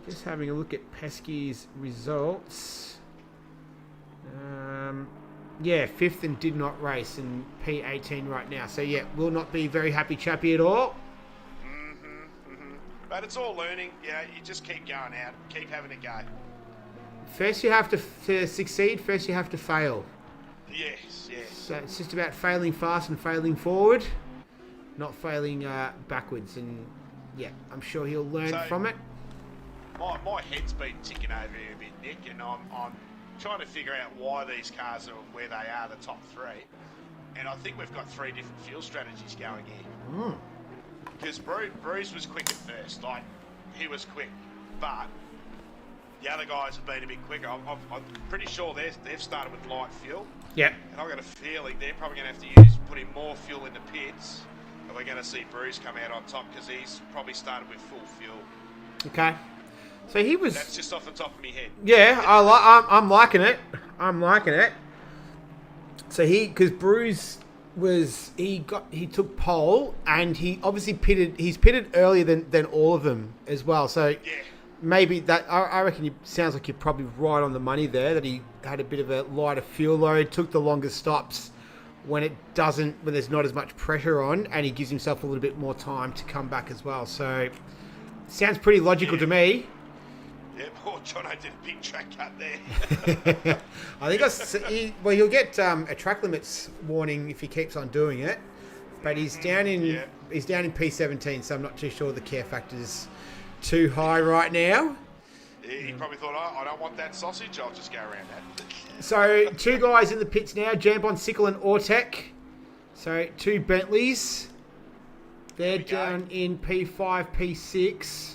Just having a look at Pesky's results. Yeah, 5th and did not race in P18 right now. So, yeah, will not be very happy chappy at all. But it's all learning. You know, you just keep going out. Keep having a go. First you have to succeed. First you have to fail. Yes. So it's just about failing fast and failing forward. Not failing backwards. And, yeah, I'm sure he'll learn from it. My head's been ticking over here a bit, Nick, and I'm trying to figure out why these cars are where they are, the top 3. And I think we've got 3 different fuel strategies going here. Because Bruce was quick at first, like, he was quick. But the other guys have been a bit quicker. I'm pretty sure they've started with light fuel. Yeah. And I've got a feeling they're probably going to have to put in more fuel in the pits. And we're going to see Bruce come out on top because he's probably started with full fuel. Okay. So he was... That's just off the top of my head. Yeah, I'm liking it. I'm liking it. So because Bruce he took pole and he obviously pitted earlier than all of them as well. So yeah. Maybe that I reckon it sounds like you're probably right on the money there, that he had a bit of a lighter fuel load, took the longer stops when there's not as much pressure on, and he gives himself a little bit more time to come back as well. So sounds pretty logical to me. Yeah, poor Jono did a big track cut there. I think he'll get a track limits warning if he keeps on doing it, but he's down in P17, so I'm not too sure the care factor's too high right now. He probably thought, I don't want that sausage, I'll just go around that. So 2 guys in the pits now, Jambon, Sickle and Ortec. So 2 Bentleys. They're down in P5, P6.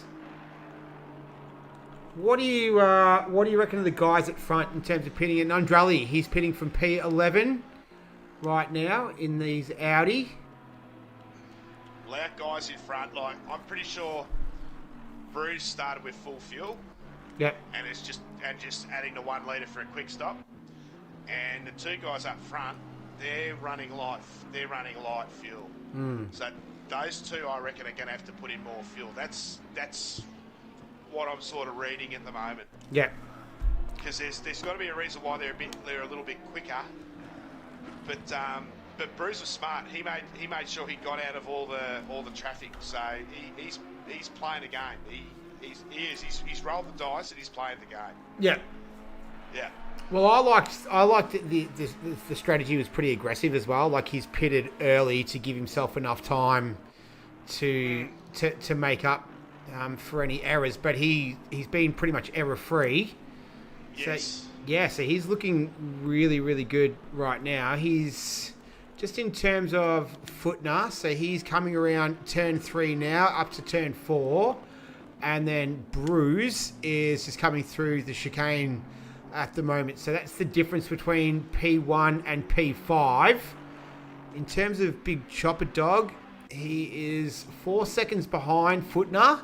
What do you reckon of the guys at front in terms of pitting? And Andrali, he's pitting from P11 right now in these Audi. Loud guys in front, like I'm pretty sure Bruce started with full fuel. Yep. And it's just adding the 1 litre for a quick stop. And the 2 guys up front, they're running light fuel. So those 2 I reckon are going to have to put in more fuel. That's what I'm sort of reading at the moment. Yeah. Because there's got to be a reason why they're a little bit quicker. But Bruce was smart. He made sure he got out of all the traffic. So he's playing the game. He's rolled the dice and he's playing the game. Yeah. Yeah. Well, I liked the strategy was pretty aggressive as well. Like he's pitted early to give himself enough time to make up for any errors, but he's been pretty much error free. Yes. So he's looking really, really good right now. He's just in terms of Footner, so he's coming around turn 3 now up to turn 4, and then Bruce is just coming through the chicane at the moment. So that's the difference between P1 and P5. In terms of Big Chopper Dog, he is 4 seconds behind Footner.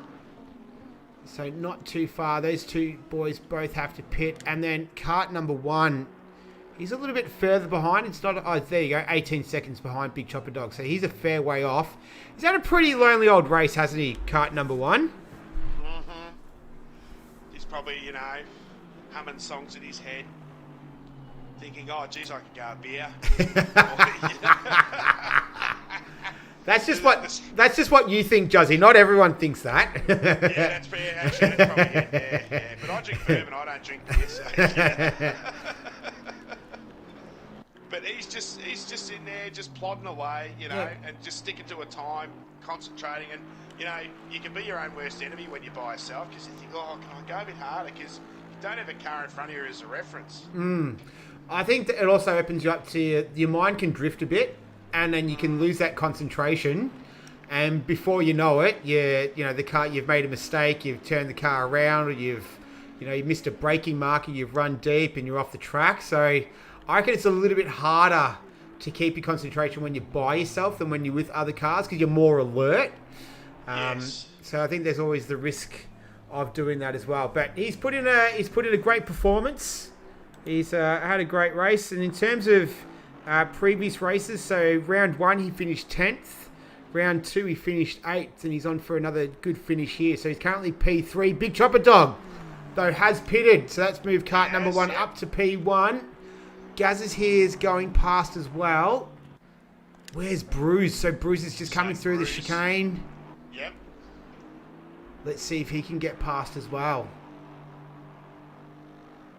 So not too far. Those 2 boys both have to pit. And then cart number 1, he's a little bit further behind. It's not... Oh, there you go. 18 seconds behind Big Chopper Dog. So he's a fair way off. He's had a pretty lonely old race, hasn't he, cart number 1? Mm-hmm. He's probably, humming songs in his head. Thinking, oh, geez, I could go a beer. That's just what you think, Juzzy. Not everyone thinks that. Yeah, that's fair. Actually, that's probably it. Yeah. But I drink bourbon, I don't drink beer. So, yeah. But he's just in there, just plodding away, and just sticking to a time, concentrating, and you can be your own worst enemy when you're by yourself because you think, oh, can I go a bit harder? Because you don't have a car in front of you as a reference. I think that it also opens you up to your mind can drift a bit. And then you can lose that concentration, and before you know it, the car, you've made a mistake, you've turned the car around, or you've missed a braking marker, you've run deep, and you're off the track. So I reckon it's a little bit harder to keep your concentration when you're by yourself than when you're with other cars because you're more alert. Yes. So I think there's always the risk of doing that as well. But he's put in a great performance. He's had a great race, and in terms of previous races, so round 1 he finished 10th, Round 2, he finished 8th, and he's on for another good finish here. So he's currently P3. Big Chopper Dog, though, has pitted. So that's moved cart number 1 up to P1. Gaz's here is going past as well. Where's Bruce? So Bruce is just coming through the chicane. Yep. Let's see if he can get past as well.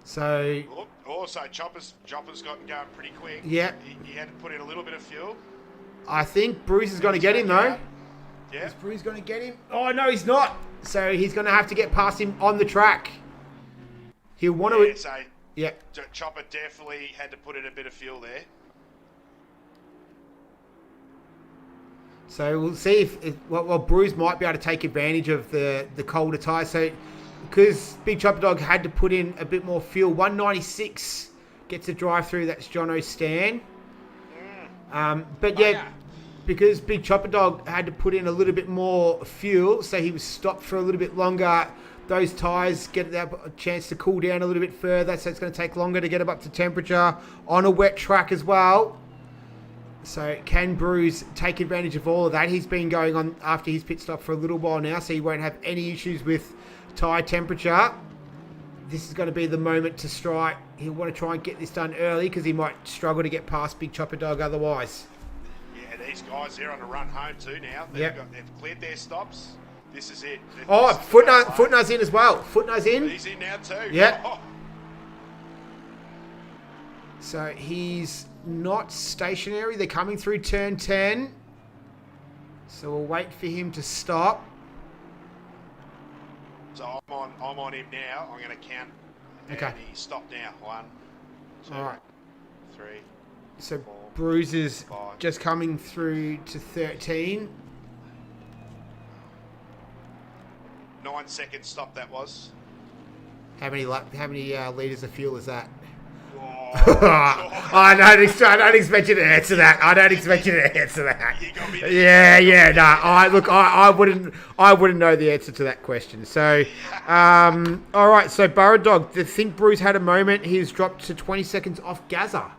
So... Also, Chopper's gotten going pretty quick. Yep. He had to put in a little bit of fuel. I think Bruce is going to get him, though. Yeah. Is Bruce going to get him? Oh, no, he's not. So he's going to have to get past him on the track. He'll want to... So yeah. Chopper definitely had to put in a bit of fuel there. So we'll see if well, Bruce might be able to take advantage of the colder tyres. So because Big Chopper Dog had to put in a bit more fuel, 196 gets a drive through. That's Jono Stan. But yeah, because Big Chopper Dog had to put in a little bit more fuel, so he was stopped for a little bit longer. Those tyres get a chance to cool down a little bit further, so it's going to take longer to get them up to temperature on a wet track as well. So can Bruce take advantage of all of that? He's been going on after his pit stop for a little while now, so he won't have any issues with tyre temperature. This is going to be the moment to strike. He'll want to try and get this done early because he might struggle to get past Big Chopper Dog otherwise. Yeah, these guys, they're on a run home too now. They've cleared their stops. This is it. Oh, Footnar's in as well. Footnar's in. He's in now too. Yeah. Oh. So he's not stationary. They're coming through turn 10. So we'll wait for him to stop. So I'm on him now. I'm going to count. Okay. And he stopped now. 1, 2, all right. 3. So 4, Bruce is 5. just coming through to 13. 9 seconds stop that was. How many litres of fuel is that? Oh, I don't expect you to answer that. I don't expect you to answer that. You got me. Yeah. No, I wouldn't know the answer to that question. So, all right. So Burrow Dog, I think Bruce had a moment. He's dropped to 20 seconds off Gaza.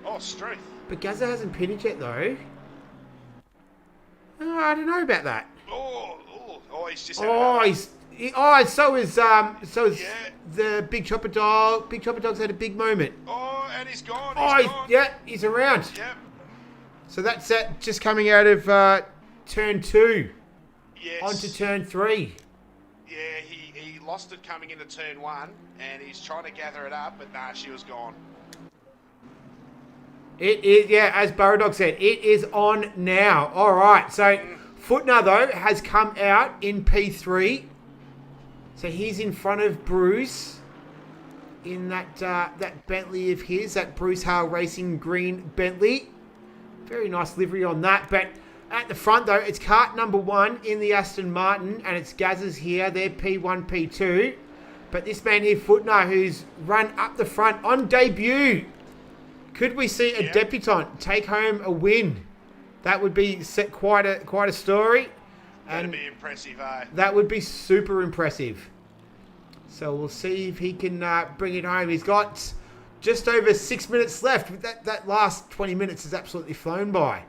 Oh, strength. But Gaza hasn't pitted yet, though. I don't know about that. Oh, he's just. So is the Big Chopper Dog. Big Chopper Dog's had a big moment. Oh, and he's gone. He's around. Yep. So that's that. Just coming out of turn 2. Yes. Onto turn 3. Yeah, he lost it coming into turn 1, and he's trying to gather it up, but nah, she was gone. It is, as Burrow Dog said, it is on now. All right. So Footnar, though, has come out in P3. So he's in front of Bruce in that Bentley of his, that Bruce Hale Racing green Bentley. Very nice livery on that. But at the front, though, it's cart number 1 in the Aston Martin, and it's Gaz's here. They're P1, P2. But this man here, Footnar, who's run up the front on debut. Could we see a debutant take home a win? That would be quite a story. That'd be impressive, eh? That would be super impressive. So we'll see if he can bring it home. He's got just over 6 minutes left. That last 20 minutes has absolutely flown by.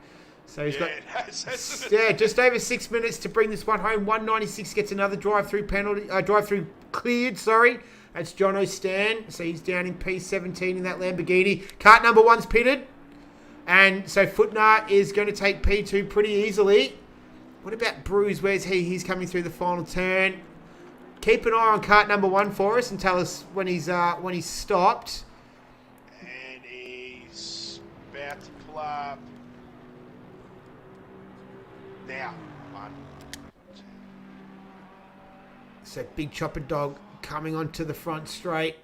So he's got just over 6 minutes to bring this one home. 196 gets another drive-through penalty. Drive-through cleared. Sorry, that's Jono Stan. So he's down in P17 in that Lamborghini. Cart number 1's pitted, and so Footnar is going to take P2 pretty easily. What about Bruce? Where's he? He's coming through the final turn. Keep an eye on cart number 1 for us and tell us when he's stopped. And he's about to pull up now. 1, 2. So Big Chopper Dog coming onto the front straight,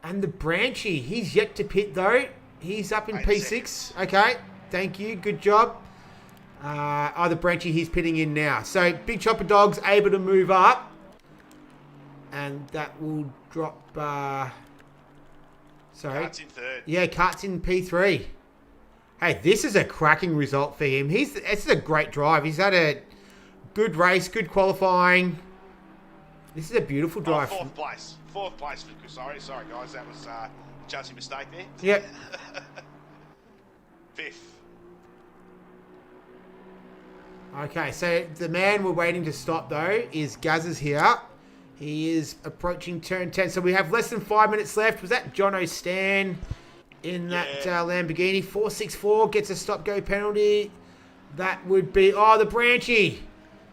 and the Branchy. He's yet to pit though. He's up in P6. Seconds. Okay, thank you. Good job. The Branchy, he's pitting in now. So Big Chopper Dog's able to move up. And that will drop... sorry. Cart's in 3rd. Yeah, Cart's in P3. Hey, this is a cracking result for him. This is a great drive. He's had a good race, good qualifying. This is a beautiful drive. 4th place. 4th place. Sorry guys. That was a judging mistake there. Yep. 5th. Okay, so the man we're waiting to stop, though, is Gazza's here. He is approaching turn 10. So we have less than 5 minutes left. Was that John O'Stan in that Lamborghini? 464 gets a stop-go penalty. That would be... Oh, the Branchy.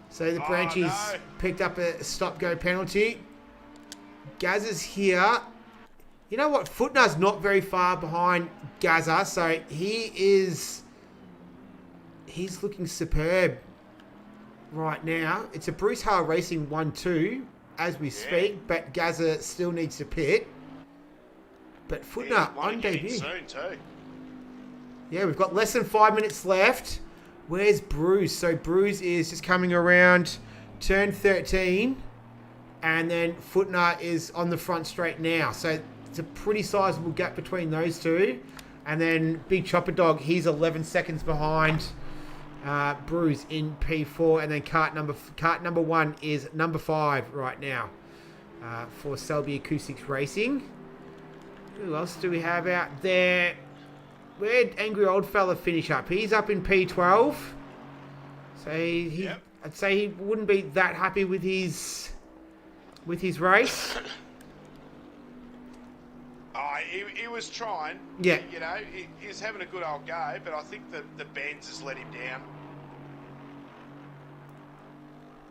So the Branchies picked up a stop-go penalty. Gazza's here. You know what? Footner's not very far behind Gazza, so he's looking superb right now. It's a Bruce Hale Racing 1-2 as we speak, but Gazza still needs to pit. But Footner on debut. Soon too. Yeah, we've got less than 5 minutes left. Where's Bruce? So Bruce is just coming around turn 13, and then Footner is on the front straight now. So it's a pretty sizable gap between those two. And then Big Chopper Dog, he's 11 seconds behind Bruce in P4. And then cart number 1 is number 5 right now for Selby Acoustics Racing. Who else do we have out there? Where'd Angry Old Fella finish up? He's up in P12. So I'd say he wouldn't be that happy with his race. He was trying. Yeah. You know, he was having a good old go, but I think the Benz has let him down.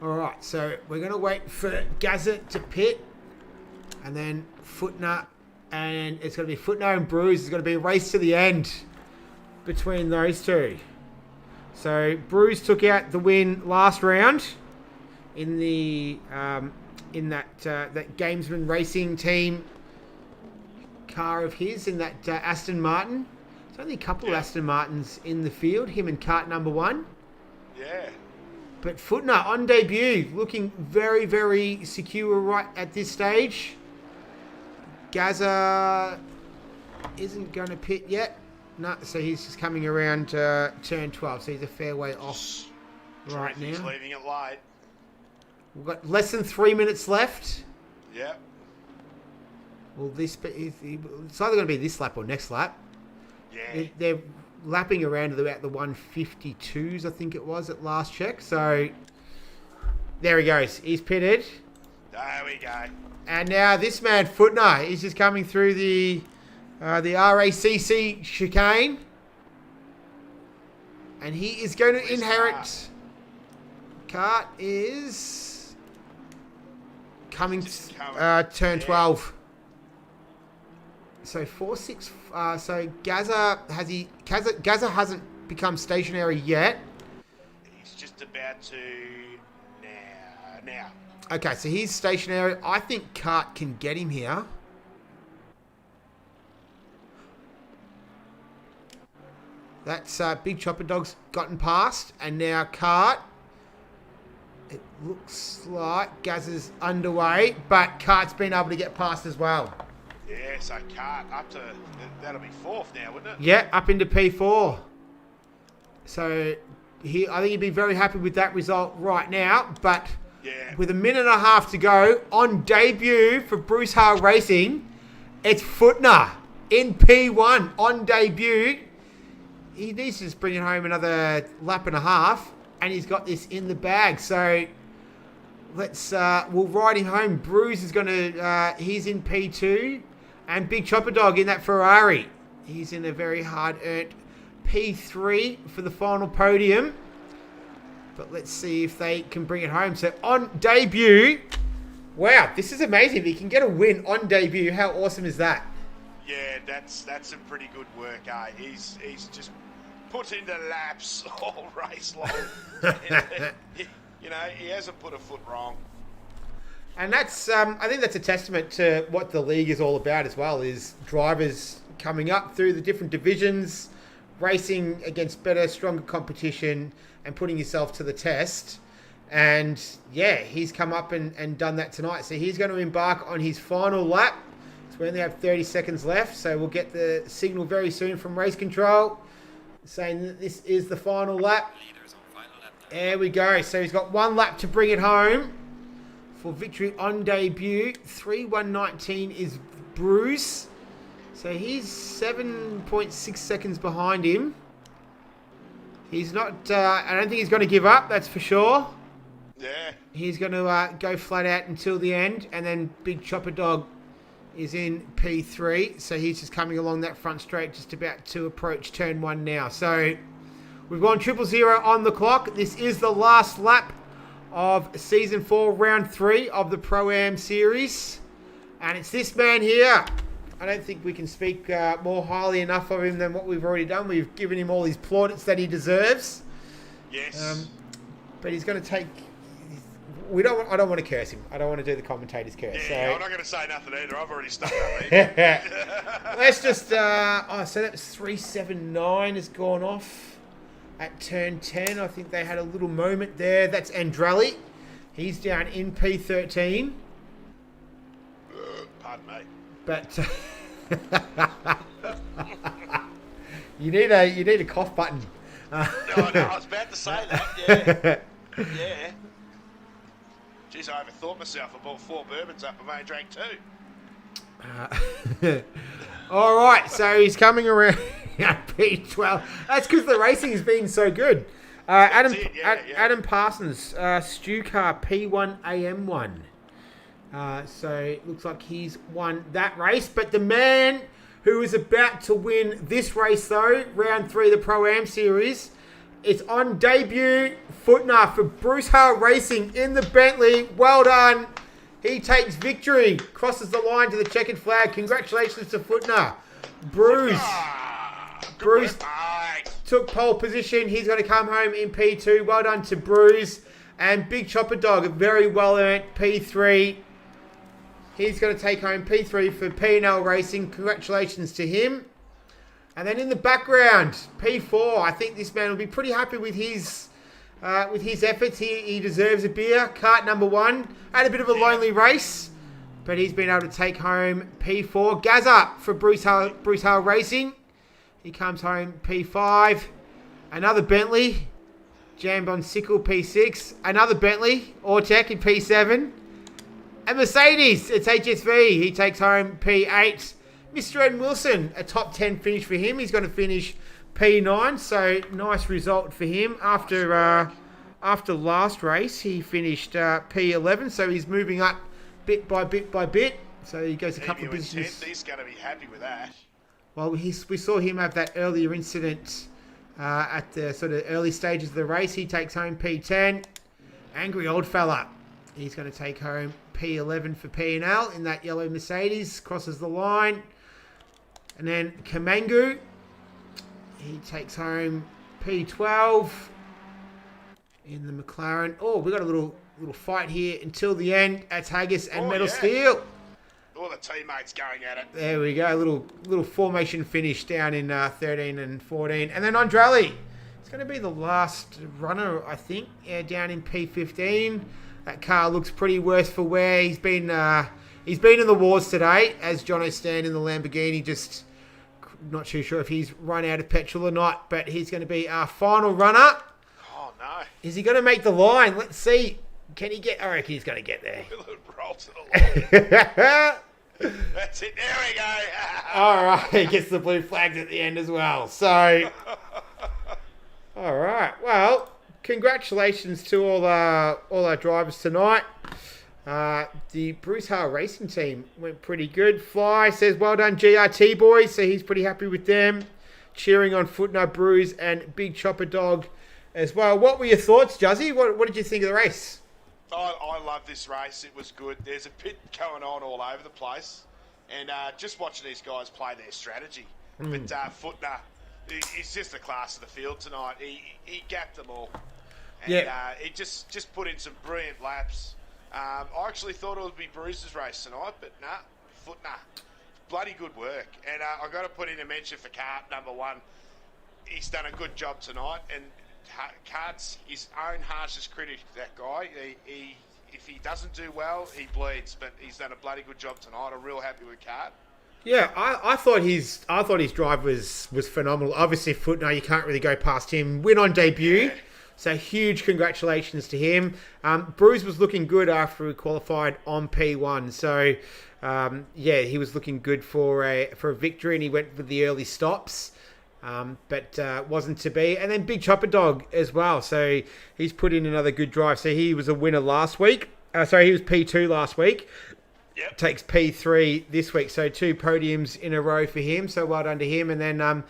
All right, so we're going to wait for Gazza to pit, and then Footner, and it's going to be Footner and Bruce. It's going to be a race to the end between those two. So Bruce took out the win last round in the that Gamesman Racing team car of his, in that Aston Martin. There's only a couple of Aston Martins in the field, him and cart number 1. Yeah. But Footner on debut, looking very, very secure right at this stage. Gazza isn't going to pit yet. No, so he's just coming around turn 12. So he's a fair way off right now. He's leaving it late. We've got less than 3 minutes left. Yeah. Well, it's either going to be this lap or next lap. Yeah. They're lapping around at about the 152s, I think it was, at last check. So there he goes. He's pitted. There we go. And now this man, Footner, is just coming through the RACC chicane. And he is going to inherit. Cart is coming turn 12. So 4-6. So Gazza hasn't become stationary yet. He's just about to now. Okay, so he's stationary. I think Cart can get him here. That's Big Chopper Dog's gotten past, and now Cart. It looks like Gazza's underway, but Cart's been able to get past as well. Yeah, so Cart up to, that'll be 4th now, wouldn't it? Yeah, up into P4. So I think he'd be very happy with that result right now, but with a minute and a half to go, on debut for Bruce Hale Racing, it's Footner in P1 on debut. He needs to just bring it home another lap and a half, and he's got this in the bag. So we'll ride him home. Bruce is he's in P2, and Big Chopper Dog in that Ferrari. He's in a very hard-earned P3 for the final podium. But let's see if they can bring it home. So on debut, wow, this is amazing. If he can get a win on debut, how awesome is that? Yeah, that's some pretty good work. He's just put into laps all race long. He hasn't put a foot wrong. And that's, I think that's a testament to what the league is all about as well, is drivers coming up through the different divisions, racing against better, stronger competition, and putting yourself to the test. And yeah, he's come up and done that tonight. So he's going to embark on his final lap. So we only have 30 seconds left. So we'll get the signal very soon from race control saying that this is the final lap. There we go. So he's got 1 lap to bring it home for victory on debut. 3:1:19 is Bruce. So he's 7.6 seconds behind him. He's not. I don't think he's going to give up. That's for sure. Yeah. He's going to go flat out until the end, and then Big Chopper Dog is in P3, so he's just coming along that front straight, just about to approach turn 1 now. So we've gone 000 on the clock. This is the last lap of Season 4, Round 3 of the Pro-Am Series, and it's this man here. I don't think we can speak more highly enough of him than what we've already done. We've given him all his plaudits that he deserves. Yes. But he's going to take... I don't want to curse him. I don't want to do the commentator's curse. Yeah, so. I'm not going to say nothing either. I've already stuck up. Let's just... so that was 379 has gone off at turn 10. I think they had a little moment there. That's Andrali. He's down in P13. Pardon me. But you need a cough button. No, I was about to say that. Yeah. Yeah. Jeez, I overthought myself. I bought 4 bourbons up. I've only drank 2. All right, so he's coming around P12. That's because the racing has been so good. Adam Parsons, Stew Car P1 AM1. So it looks like he's won that race. But the man who is about to win this race, though, round 3 of the Pro-Am Series, it's on debut Footner for Bruce Hale Racing in the Bentley. Well done. He takes victory, crosses the line to the checkered flag. Congratulations to Footner. Bruce took pole position. He's going to come home in P2. Well done to Bruce. And Big Chopper Dog, a very well earned P3. He's going to take home P3 for P&L Racing. Congratulations to him. And then in the background, P4. I think this man will be pretty happy with his efforts. He deserves a beer. Kart number 1. Had a bit of a lonely race, but he's been able to take home P4. Gazza for Bruce Hale Racing. He comes home P5. Another Bentley. Jammed on Sickle P6. Another Bentley. Ortec in P7. And Mercedes, it's HSV. He takes home P8. Mr. Ed Wilson, a top 10 finish for him. He's going to finish P9. So nice result for him. After last race, he finished P11. So he's moving up bit by bit by bit. So he goes a couple of businesses. He's going to be happy with that. Well, we saw him have that earlier incident at the sort of early stages of the race. He takes home P10. Angry old fella. He's going to take home P11 for P&L in that yellow Mercedes. Crosses the line. And then Kamangu. He takes home P12 in the McLaren. Oh, we got a little fight here until the end. That's Haggis and Metal Steel. All the teammates going at it. There we go. A little formation finish down in 13 and 14. And then Andrali. It's going to be the last runner, I think, down in P15. That car looks pretty worse for wear. He's been in the wars today, as Jono Stan in the Lamborghini. Just not too sure if he's run out of petrol or not, but he's going to be our final runner. Oh, no. Is he going to make the line? Let's see. Can he get... I reckon he's going to get there. Roll to the line. That's it. There we go. All right. He gets the blue flags at the end as well. So, all right. Well, congratulations to all our drivers tonight. The Bruce Hale Racing team went pretty good. Fly says, well done, GRT boys. So he's pretty happy with them. Cheering on Footnote Bruce and Big Chopper Dog as well. What were your thoughts, Juzzy? What did you think of the race? I love this race. It was good. There's a bit going on all over the place. And just watching these guys play their strategy. But Footner, he's just the class of the field tonight. He gapped them all. And he just put in some brilliant laps. I actually thought it would be Bruce's race tonight, but nah, Footner. Bloody good work. And I've got to put in a mention for Kart number 1. He's done a good job tonight. And Kart's his own harshest critic, that guy. If he doesn't do well, he bleeds. But he's done a bloody good job tonight. I'm real happy with Kart. Yeah, I thought his drive was phenomenal. Obviously, Footnote, you can't really go past him. Win on debut. Yeah. So huge congratulations to him. Bruce was looking good after he qualified on P1. So he was looking good for a victory, and he went with the early stops. but wasn't to be. And then Big Chopper Dog as well. So he's put in another good drive. So he was a winner last week. He was P2 last week. Yep. Takes P3 this week. So 2 podiums in a row for him. So well done to him. And then, I'm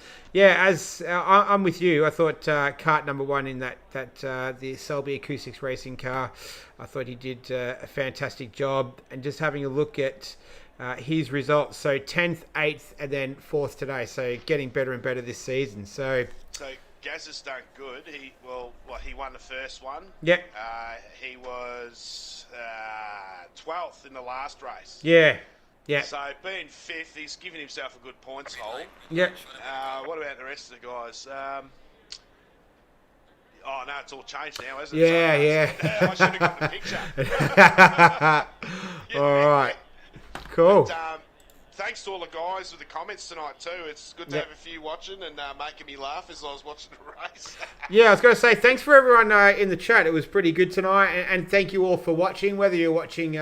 with you. I thought kart number 1 in the Selby Acoustics racing car, I thought he did a fantastic job. And just having a look at his results. So 10th, 8th, and then 4th today. So getting better and better this season. So Gaz has done good. He won the first one. Yep. He was 12th in the last race. Yeah. So being 5th, he's given himself a good points hole. Yep. What about the rest of the guys? No, it's all changed now, hasn't it? I should have got the picture. All right. Cool. But, thanks to all the guys with the comments tonight too. It's good to have a few watching and making me laugh as I was watching the race. I was going to say thanks for everyone in the chat. It was pretty good tonight, and thank you all for watching. Whether you're watching,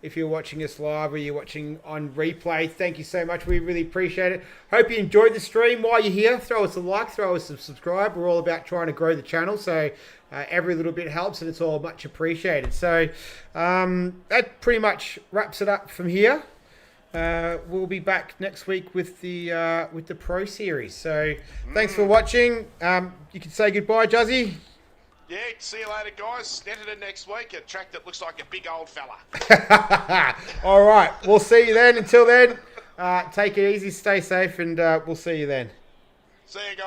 if you're watching us live or you're watching on replay, thank you so much. We really appreciate it. Hope you enjoyed the stream. While you're here, throw us a like, throw us a subscribe. We're all about trying to grow the channel, so every little bit helps, and it's all much appreciated. So that pretty much wraps it up from here. We'll be back next week with the Pro Series. So thanks for watching. You can say goodbye, Juzzy. Yeah, see you later, guys. Netted next week. A track that looks like a big old fella. All right, we'll see you then. Until then, take it easy, stay safe, and we'll see you then. See you guys.